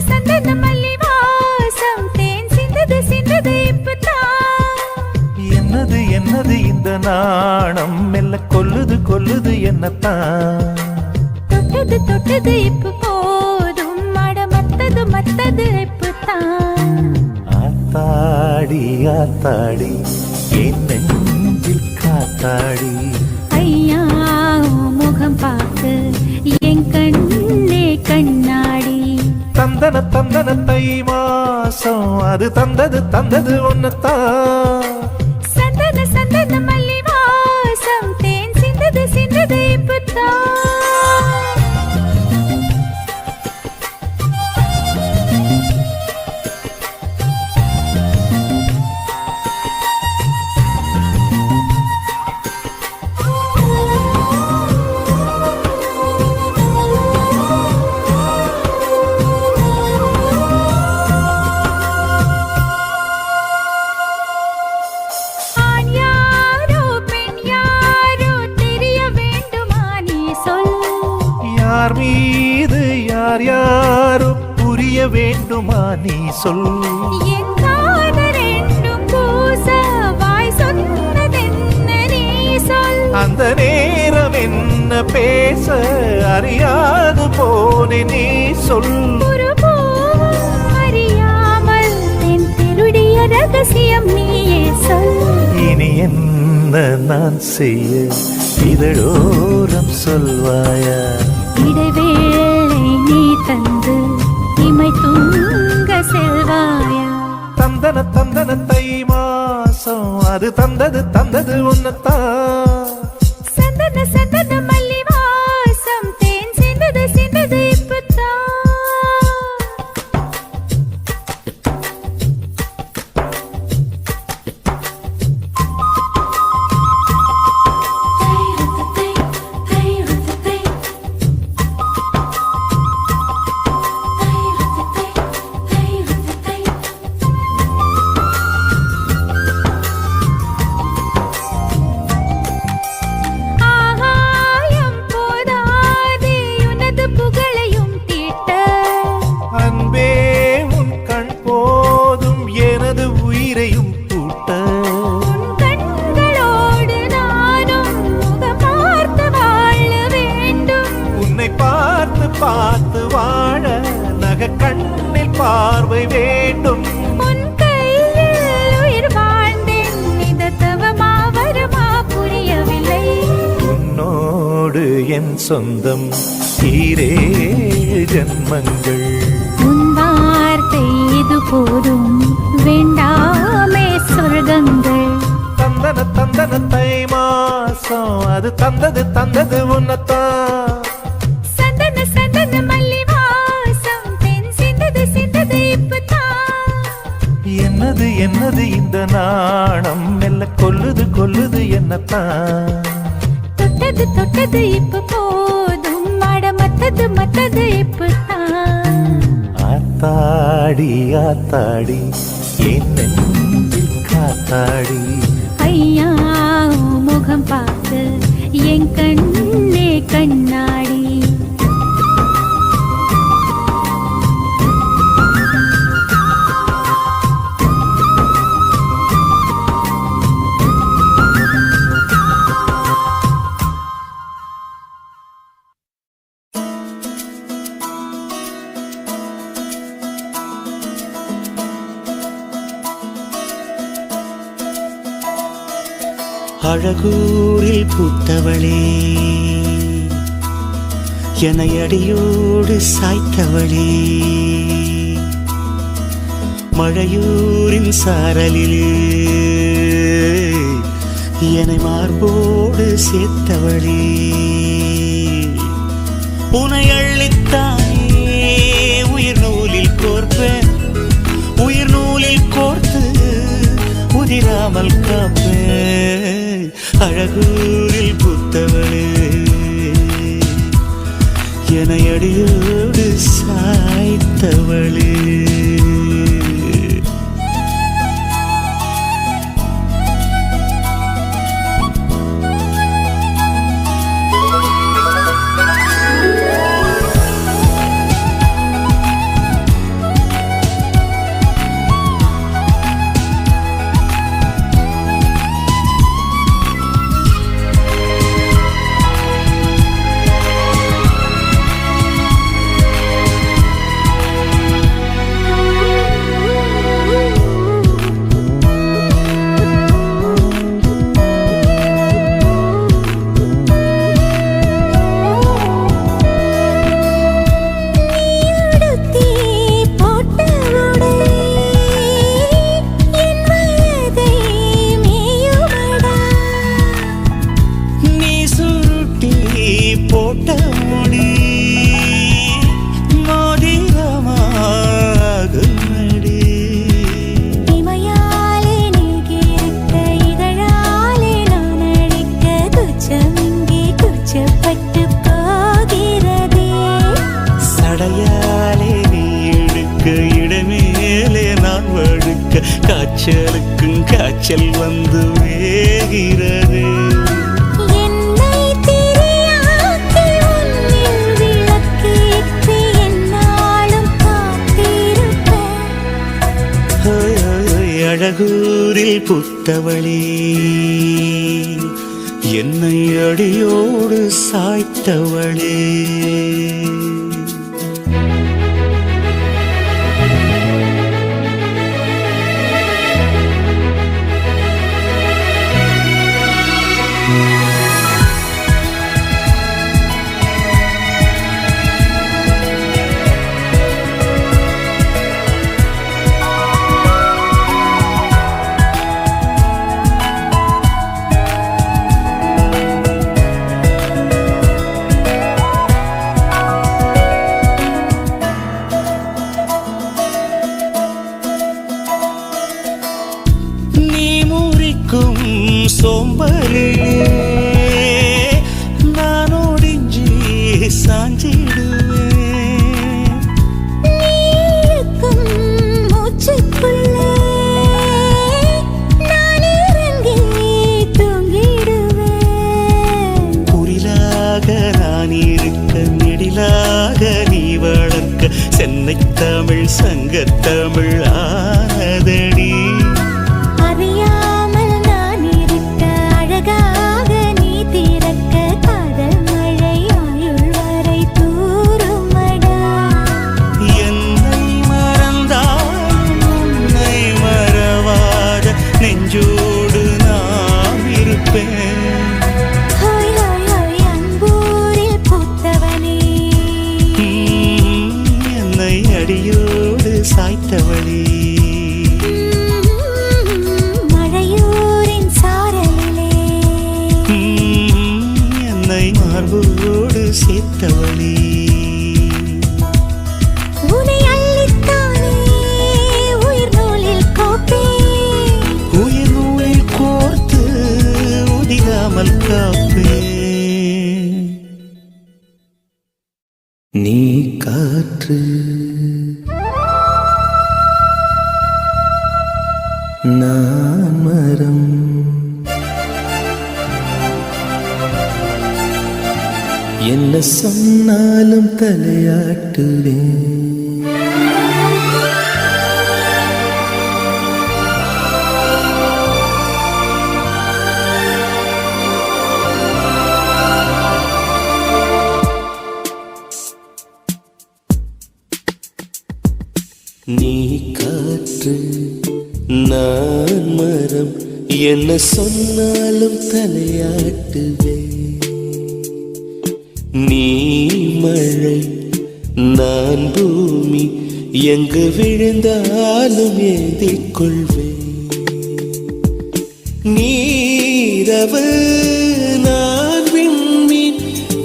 சந்தன மல்லி வாசம் தேன் சிந்தது இப்பதான். என்னது இந்த நாணம் மெல்ல கொல்லுது என்னத்தான். தொட்டது இப்ப போதும். அட மத்தது இப்பதான். ஆத்தாடி என் நெஞ்சில் காத்தாடி. ஐயா உன் முகம் பார்த்து என் கண்ணே கண்ணாடி. தந்தன தை மாசம் அது தந்தது உன்னத்தான். சந்தன மல்லி வாசம் தேன் சிந்தது இப்பதான். வேண்டுமா நீ சொல். என் காதல் ரெண்டும் பூச வாய் சொன்னதென்ன நீ சொல். அந்த நேரம் என்ன பேச அறியாது போனே நீ சொல். ஒரு பூவும் அறியாமல் என் திருடிய ரகசியம் நீயே சொல். இனி என்ன நான் செய்ய இதழோரம் சொல்வாயா. இடைவேளை நீ தந்து இமை தூங்க செல்வாயா. தந்தன தந்தன தை மாசம் அது தந்தது உன்னத்தான். சந்தன சந்தன மல்லி வாசம் தேன் சிந்தது இப்பத்தான். ஆகாயம் போதாதே உனது புகழையும் தீட்ட. அன்பே உன் கண் போதும் எனது உயிரையும் பூட்ட. உன் கண்களோடு நானும் முகம் பார்த்து வாழ வேண்டும். உன்னை பார்த்து பார்த்து வாழ நக கண்ணில் பார்வை வேண்டும். உன் கையில் உயிர் வாழ்ந்தேன் இந்த தவமா வருமா புரியவில்லை. உன்னோடு என் சொந்தம் ஈரே ஜன்மங்கள். உன் வார்த்தை இது போதும் வேண்டாமே சொர்க்கங்கள். தந்தன தந்தன தை மாசம் அது தந்தது உன்னத்தான். சந்தன சந்தன மல்லி வாசம் தென் சிந்தது இப்பத்தான். என்னது இந்த நாணம் மெல்ல கொல்லுது என்னத்தான். தொட்டது இப்ப போதும் மாட மத்தது இப்பத்தான். ஆத்தாடி என் நெஞ்சில் காத்தாடி. ஐயா உன் முகம் பார்த்து என் கண்ணே கண்ணாடி. அழகூரில் பூத்தவளே என்னை அடியோடு சாய்த்தவளே. மழையூரின் சாரலிலே என்னை மார்போடு சேர்த்தவளே. உனை அள்ளித்தானே உயிர் நூலில் கோர்ப்பேன். உயிர் நூலில் கோர்த்து உதிராமல் காப்பேன். அழகூரில் பூத்தவளே என்னை அடியோடு சாய்த்தவளே. காய்ச்சலுக்கும் காய்ச்சல் வந்து வேகிறது. என்னை திரியாக்கி உன்னில் விளக்கேற்றி என்னாலும் காத்திருப்பேன். முதுமொழிகளில் புத்தவளே, என்னை அடியோடு சாய்த்தவளே. சோம்பரிலே நான் ஒடிஞ்சி சாஞ்சிடுவேன். நீக்கும் மூச்சுக்குள்ளே நான் இறங்கி தூங்கிடுவேன். குரிலாக நான் இருக்க, நெடிலாக நீ வளர்க்க, சென்னை தமிழ் சங்கத்தமிழ் ஆனதடி. நெஞ்சோடு நாம் இருப்பேன். அன்பூரில் பூத்தவனே, என்னை அடியோடு சாய்த்தவளே. மழையூரின் சாரலிலே என்னை மார்போடு சேர்த்தவளே. நீ காற்று, நான் மரம், என்ன சொன்னாலும் தலையாட்டுவேன். நீ காற்று, நான் மரம், என்ன சொன்னாலும் தலையாட்டுவேன். நீ மழை, நான் பூமி, எங்கு விழுந்தாலும் ஏந்திக் கொள்வேன். நீரவு, நான் விண்மீன்,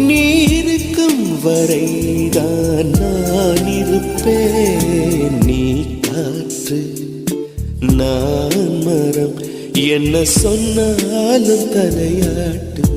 நீருக்கும் வரைதான் நான் இருப்பேன். நீ காற்று, நான் மரம், என்ன சொன்னாலும் தலையாட்டுவேன்.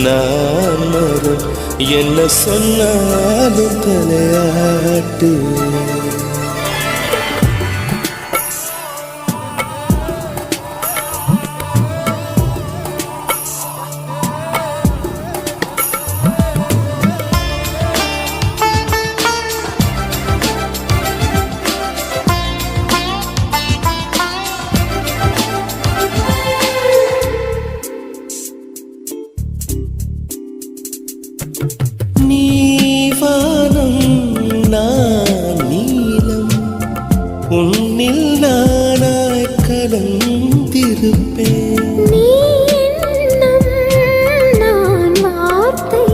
நான் மரம் என்ன சொன்னாலும் தலையாட்டு. உன்னில் நானாய் கலந்திருப்பேன். நீ எண்ணம் நான் வார்த்தை,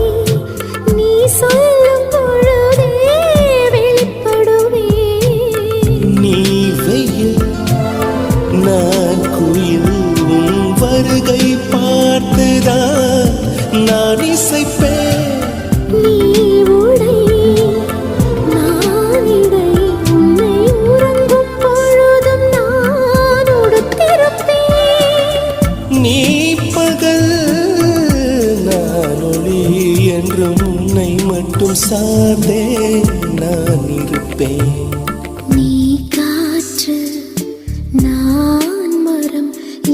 நீ சொல்லும் பொழுதே வெளிப்படுவேன். நீ வெயில் நான் குயில், உன் வருகை பார்த்துதான் நான் இசைப்பேன். நீ உடை நான் இடை, உன்னை உறங்கும் பொழுதும் நான் உடுத்திருப்பேன். நீ பகல் நான் ஒளி என்றும் உன்னை மட்டும் சார்ந்தே நான் இருப்பேன். நீ காற்று நான் மரம்,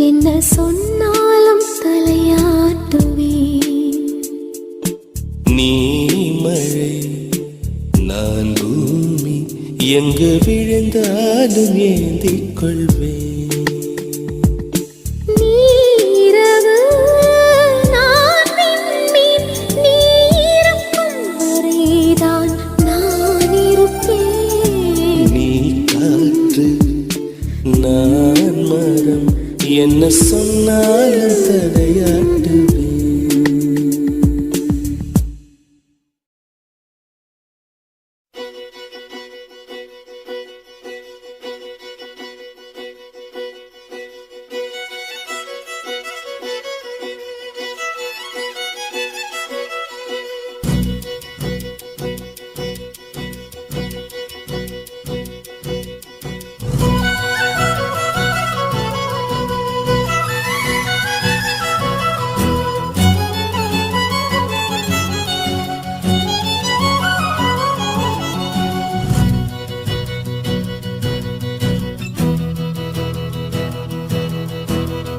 என்ன சொன்னாலும் தலையாட்டுவேன். நீ மழை நான் பூமி, எங்கு விழுந்தாலும் ஏந்திக் கொள்வேன். நீரவு நான் விண்மீன், நீ இருக்கும் வரைதான் நான் இருப்பேன். நீ காற்று நான் மரம், என்ன சொன்னாலும் தலையாட்டுவேன்.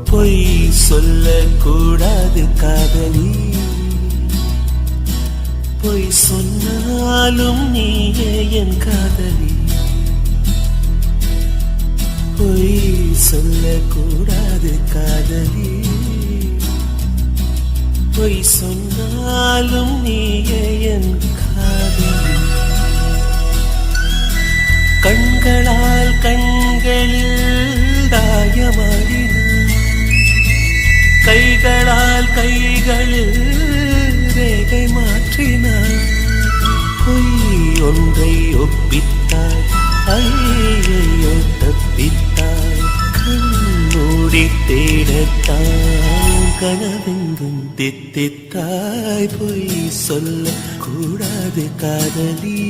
பொய் சொல்லக்கூடாது காதலி, பொய் சொன்னாலும் நீயே என் காதலி. பொய் சொல்லக்கூடாது காதலி, பொய் சொன்னாலும் நீயே என் காதலி. கண்களால் கண்களில் தாயமாடினார், கைகளால் கைகளில் ரேகை மாற்றினார். பொய் ஒன்றை ஒப்பித்தாய், ஐயையோ தப்பித்தாய். கண்மூடி தேடத்தான் கனவெங்கும் தித்தித்தாய். பொய் சொல்ல கூடாது காதலி,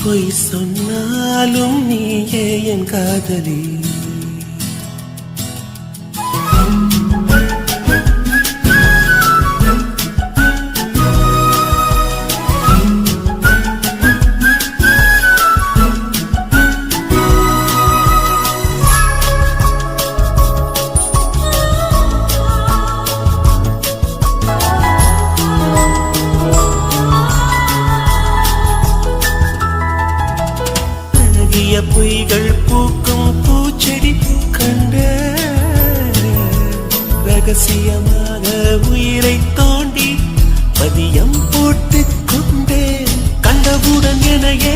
பொய் சொன்னாலும் நீயே என் காதலி. பொய்கள் பூக்கும் பூச்செடி கண்ட, ரகசியமாக உயிரை தோண்டி பதியம் போட்டுக் கொண்டேன். கண்டவுடன் எனையே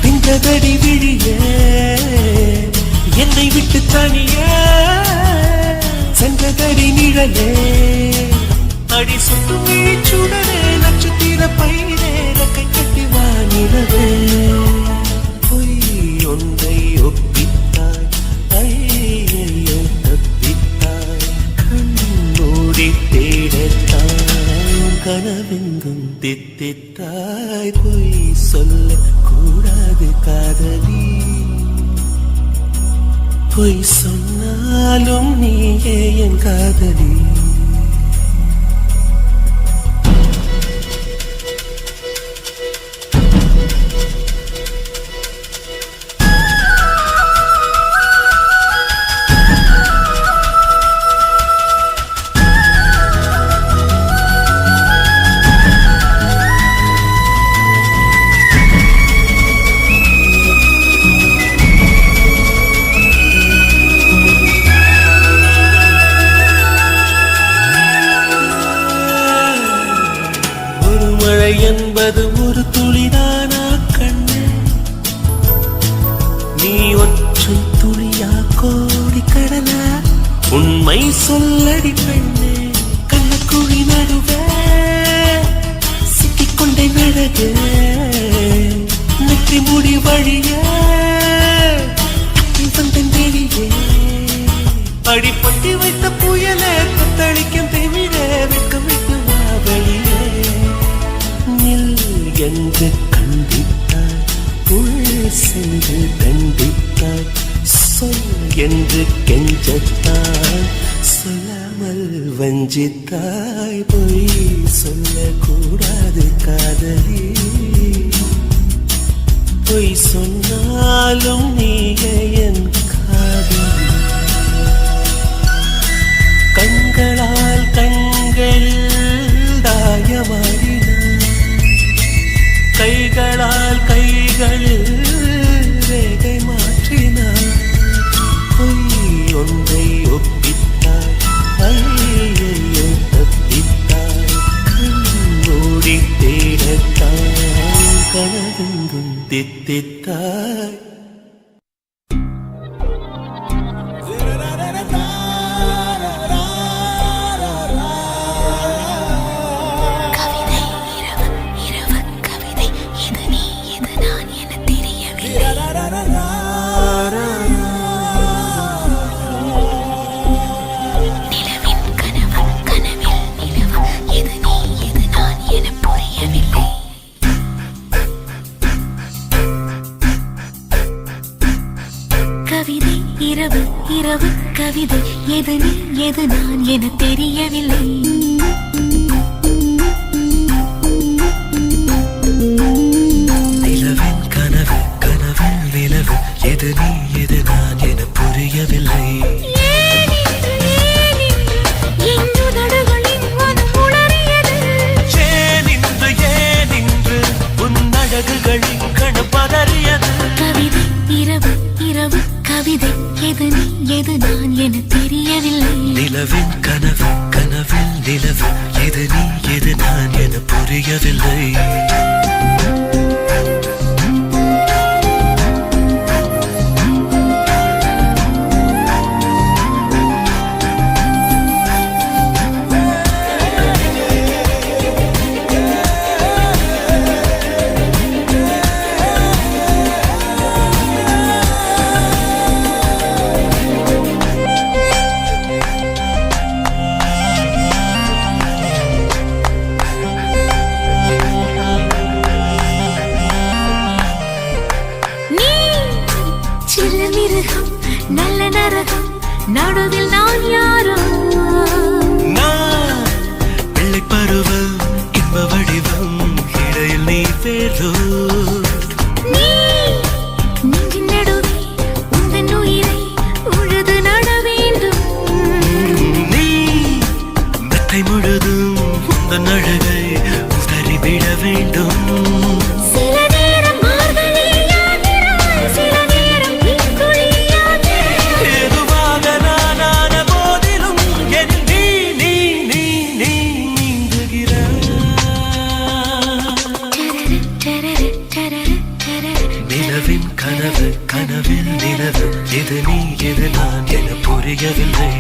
பிந்ததடி விழியே, என்னை விட்டு தனியே சென்றதடி நிழலே. அடி சுட்டும் விழிச்சுடனே நட்சத்திர பயிரே ரெக்கை கட்டி வானிலவே. ஒன்றை ஒப்பித்தாய், ஐயையோ தப்பித்தாய். கண்மூடி தேடத்தான் கனவெங்கும் தித்தித்தாய். பொய் சொல்ல கூடாது காதலி, பொய் சொன்னால் சொன்னாலும் நீயே என் காதலி. என்பது ஒரு துளிதானா கண்ணு, நீ ஒற்றை துளியா கோடி கடலா? உண்மை சொல்லடி பெண்ணே, கண்ணக்குழி நடுவே சிக்கிக்கொண்டே நழகு, நெற்றி முடி வழிய வந்தன் வெளியே, அடிப்பட்டி வைத்த புயலே கொத்தளிக்கும் திமிரே, வெட்கம் விட்டு வா வெளியே. என்று கண்டித்தாய், உள் சென்று தண்டித்தாய், சொல் என்று கெஞ்சத்தாய், சொல்லாமல் வஞ்சித்தாய். பொய் சொல்லக்கூடாது காதலி, பொய் சொன்னாலும் நீயே என் காதலி. கண்களால் கண்கள் தாயமாடினாய், கைகளால் கைகளில் ரேகை மாற்றினாய். பொய் ஒன்றை ஒப்பித்தாய், ஐயையோ தப்பித்தாய். கண்மூடி தேடத்தாய், கனவெங்கும் தித்தித்தாய். கவிதை இரவு இரவு கவிதை, எது நீ எது நான் என தெரியவில்லை. நிலவின் கனவு கனவில் நிலவு, எது நீ எது நான் என புரியவில்லை. அழகுகளின் கணப்பதறியது. கவிதை இரவு இரவு கவிதை, எது நீ எது நான் என தெரியவில்லை. நிலவின் கனவு கனவில் நிலவு, எது நீ எது நான் என புரியவில்லை. நல்ல நரகம் நடுவில் நான் யாரோ, நான் பிள்ளை பருவம் இன்ப வடிவம், இடையில் நீ பேரோ. நீ நெஞ்சின் நடுவே உந்தன் உயிரை உழுது நட வேண்டும். நீ மெத்தை முழுதும் உந்தன் அழகை உதறிவிட வேண்டும். நிலவின் கனவு கனவில் நிலவு, எது நீ எது நான் என புரியவில்லை.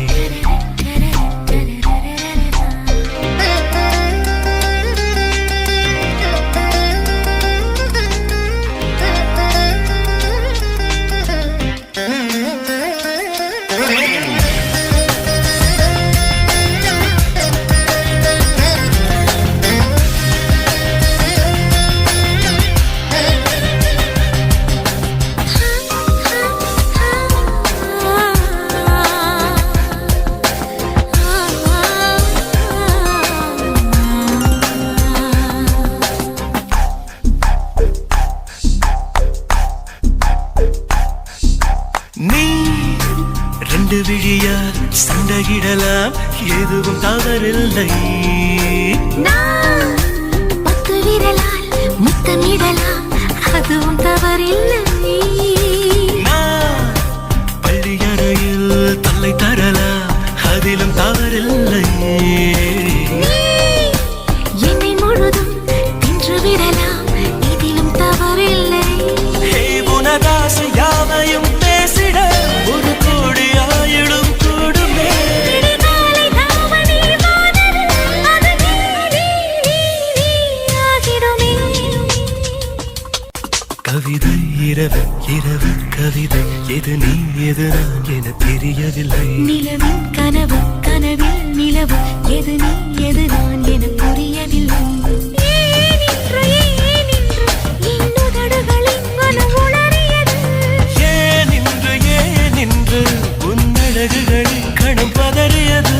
ரெண்டு விழியால் சண்டையிடலாம், எதுவும் தவறில்லை. நான் 10 விரலால் முத்தமிடலாம், அதுவும் தவறில்லை. நான் பள்ளியறையில் தொல்லை தரலாம், அதிலும் தவறில்லை. என்னை முழுதும் தின்று விடலாம், இதிலும் தவறில்லை. உனதாசை யாவையும் பேசிட ஒரு கோடி ஆயிடும் கூடுமே. விடிகாலை தாவணி வானது, அது நீ ஆகிடுமே. கவிதை இரவு இரவு கவிதை, எது நீ எது நான் என தெரியவில்லை. நிலவின் கனவு கனவில் நிலவு, எது நீ எது நான் என புரியவில்லை. ஏனின்று இன்னுதடுகளின் மனம் உளறியது. ஏனின்று உன்னழகுகளில் கணம் பதறியது.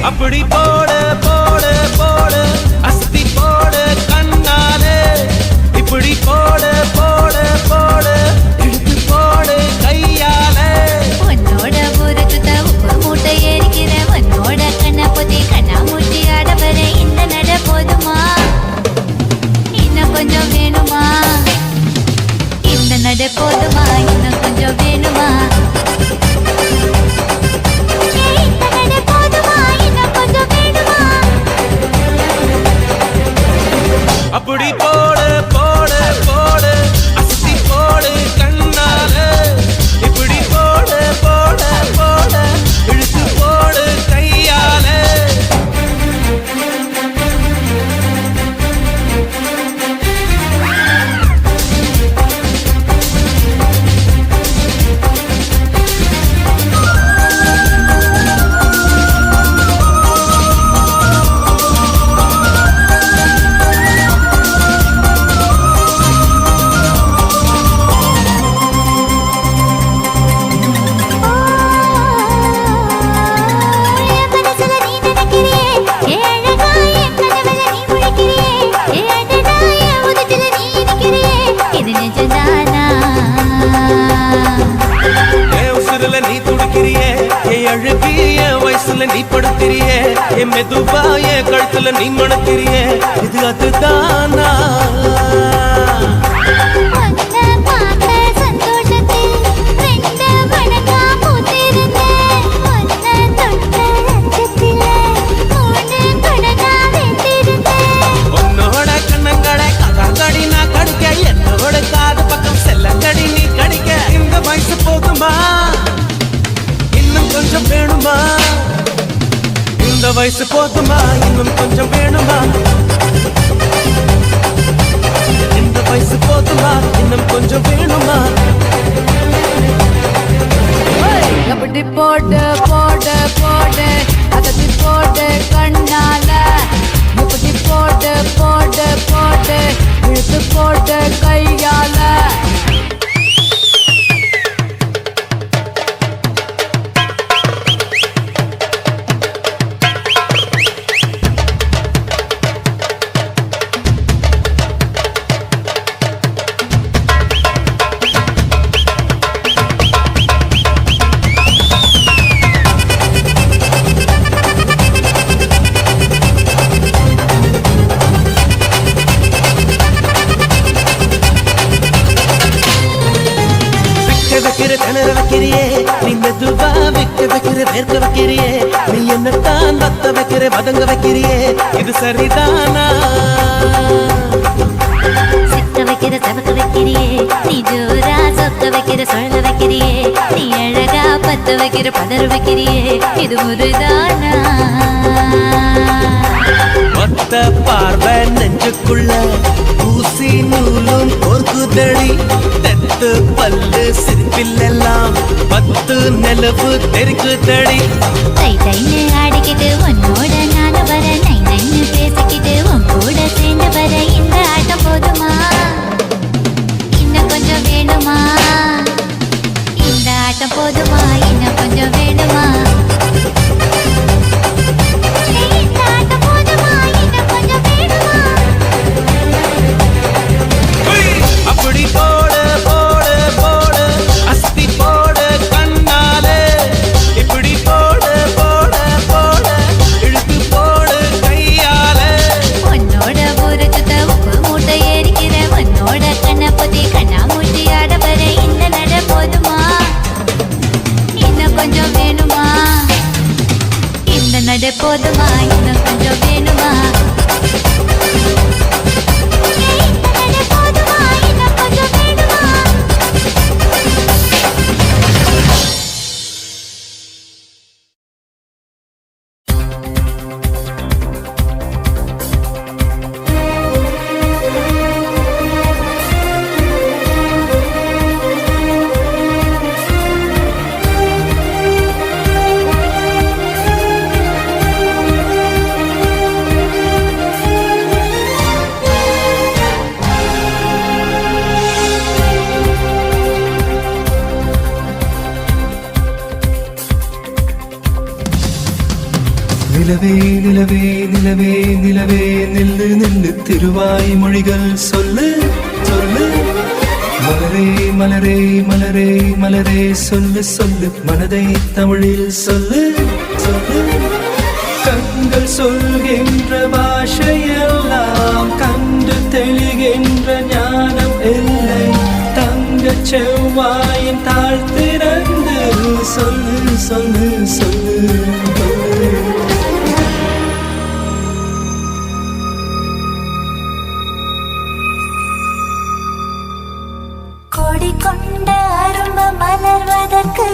அப்படி போட போட போட அஸ்தி போட கண்ணாலே, இப்படி போட போட போட இழுத்து போட கையாலே. உன்னோட ஊருக்கு உப்பு மூட்டை ஏறிக்கிற, உன்னோட கண்ண பொத்தி கண்ணா மூட்டி ஆடவர இந்த நட போதுமா? இன்னும் கொஞ்சம் வேணுமா? இந்த நட போதுமா? இன்னும் கொஞ்சம் வேணுமா? இந்த நட போதுமா? இன்னும் கொஞ்சம் வேணுமா? அப்படி போட போட போட அஸ்தி போட கண்ணாலே, இப்படி போட போட போட இழுத்து போட கையாலே. நீ துடிக்கிறியே, என் அழுகி என் வயசுல நீ படுத்திரியே, என் மெதுவா என் கழுத்துல நீ மணக்கிறியே, இது அதுதானா? உன்னோட கண்ணங்களை கதாங்கடி நான் கடிக்க, என்னோட காது பக்கம் செல்லங்கடி நீ கடிக்க. இந்த வயசு போதுமா? இன்னும் கொஞ்சம் வேணுமா? இந்த வயசு போதுமா? இன்னும் கொஞ்சம் வேணுமா? இந்த வயசு போதுமா? இன்னும் கொஞ்சம் வேணுமா? அப்படி போட்டு போட்டு போட்டு அதட்டி போட்டு கண்ணால, இப்படி போட்டு போட்டு போட்டு இழுத்து போட்டு கையால. திணற வைக்கிறியே, நீ மெதுவா விக்க வைக்கிற, வேர்க்க வைக்கிறியே, நீ என்னத்தான் வத்த வைக்கிற, வதங்க வைக்கிறியே, இது சரிதானா? சிக்க வைக்கிற, சவக்க வைக்கிறியே, நீ ஜோரா சொக்க வைக்கிற, சொல்ல வைக்கிறியே, நீ அழகா பத்த வைக்கிற, பதற வைக்கிறியே, இது முறைதானா? ஒத்த பார்வை நெஞ்சுக்குள்ள ஊசி நூலும் கோர்க்குதடி தெத்து பல்லு சிரிப்பிலெல்லாம் 10 நிலவு தெரிக்குதடி. தை தைன்னு ஆடிக்கிட்டு உன்னோட நானும் வர நை நைன்னு பேசிக்கிட்டு உன் கூட சேர்ந்து வர இந்த ஆட்டம் போதுமா இன்னும் கொஞ்சம் வேணுமா இந்த ஆட்டம் போதுமா இன்னும் கொஞ்சம் வேணுமா இந்த ஆட்டம் போதுமா இன்னும் கொஞ்சம் வேணுமா அப்படி போடு போடு போடு அஸ்தி போடு கண்ணாலே இப்படி போடு போடு போடு இழுத்து போடு கையாலே. உன்னோட ஊரை சுத்த உப்பு மூட்டை ஏறிக்கிற உன்னோட கண்ணை பொத்தி கண்ணாமூச்சி ஆட வர இந்த நட போதுமா இன்னும் கொஞ்சம் வேணுமா இந்த நட போதுமா இன்னும் கொஞ்சம் வேணுமா இந்த நட போதுமா இன்னும் கொஞ்சம் வேணுமா நிலவே நிலவே நிலவே நிலவே நில்லு நில்லு திருவாய் மொழிகள் சொல்லு சொல்லு மலரே மலரே மலரே மலரே சொல்லு சொல்லு மனதை தமிழில் சொல்லு சொல்லு கண்கள் சொல்கின்ற பாஷையெல்லாம் கண்டு தெளிகின்ற ஞானம் இல்லை தங்கச் செவ்வாயின் தாழ்த்திறந்து சொல்லு சொல்லு சொல்லு சொல்லு. கொடி கொண்ட அரும்பு மலர்வதற்கு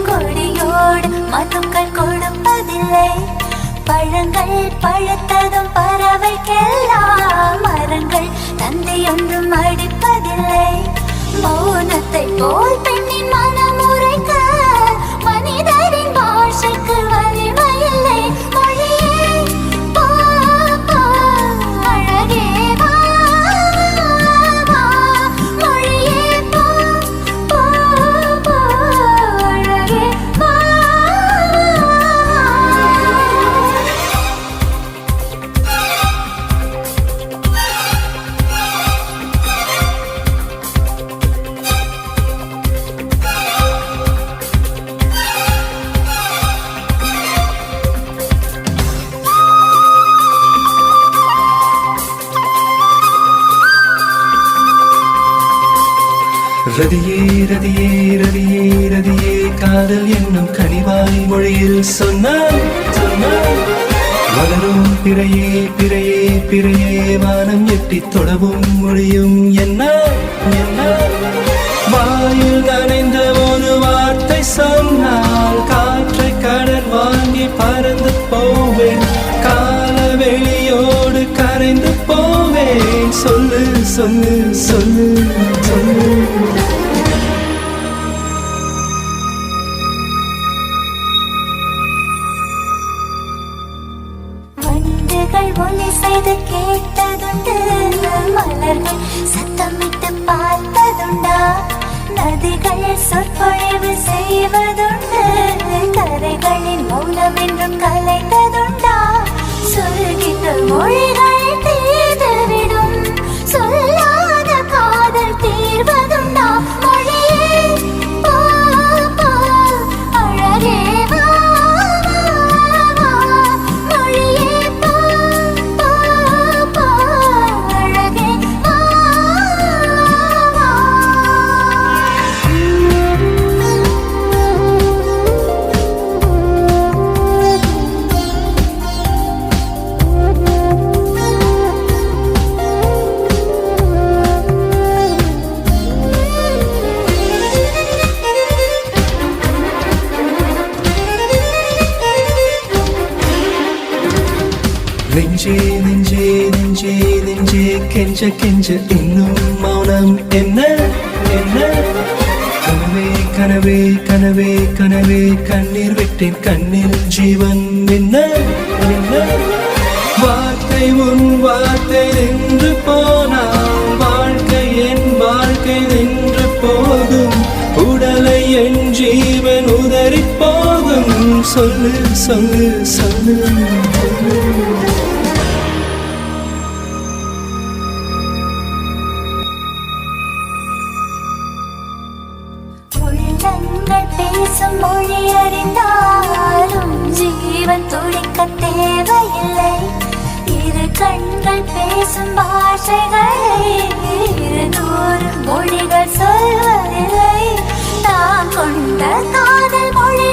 கொடியோடு மதுக்கள் கொடுப்பதில்லை பழங்கள் பழுத்ததும் பறவைக்கெல்லாம் மரங்கள் தந்தை ஒன்றும் அடிப்பதில்லை மௌனத்தை போல் பெண்ணின் மனம் உரைக்க மனிதரின் பாஷைக்கு வலிமையில்லை மொழியே போ போ அழகே வா வா மொழியே போ போ போ அழகே வா ரதியே ரதியே ரதியே ரதியே காதல் என்னும் கனிவாய் மொழியில் சொன்னாய் சொன்னாய் வளரும் பிறையே பிறையே பிறையே வானம் எட்டி தொடவும் மொழியும் என்ன என்ன வாயில் நனைந்த ஒரு வார்த்தை சொன்னால் காற்றை கடன் வாங்கி பறந்து போவேன் காலவெளியோடு கரைந்து போவேன் சொல்லு சொல்லு சொல்லு சொல்லு. வண்டுகள் ஒலி செய்து கேட்டதுண்டு மலர்கள் சத்தமிட்டு பார்த்ததுண்டா நதிகள் சொற்பொழிவு செய்வதுண்டு கரைகளின் மௌனம் என்றும் கலைந்ததுண்டா சொல்கின்ற மொழிகள் தீர்ந்துவிடும் சொல்லாத காதல் தீர்வதுண்டா மொழியே போ போ அழகே வா வா மொழியே போ போ போ அழகே வா வா நெஞ்சே நெஞ்சே நெஞ்சே நெஞ்சே கெஞ்ச கெஞ்ச இன்னும் மௌனம் என்ன என்ன கனவே கனவே கனவே கனவே கண்ணீர் விட்டேன் கண்ணில் ஜீவன் என்ன என்ன வார்த்தை உன் வார்த்தை நின்று போனால் வாழ்க்கை என் வாழ்க்கை நின்று போகும் உடலை என் ஜீவன் உதறி போகும் சொல்லு சொல்லு சொல்லு உள்ளங்கள் பேசும் மொழி அறிந்தாலும் ஜீவன் துடிக்க தேவையில்லை இரு கண்கள் பேசும் பாஷைகளை 200 மொழிகள் சொல்வதில்லை நான் கொண்ட காதல் மொழி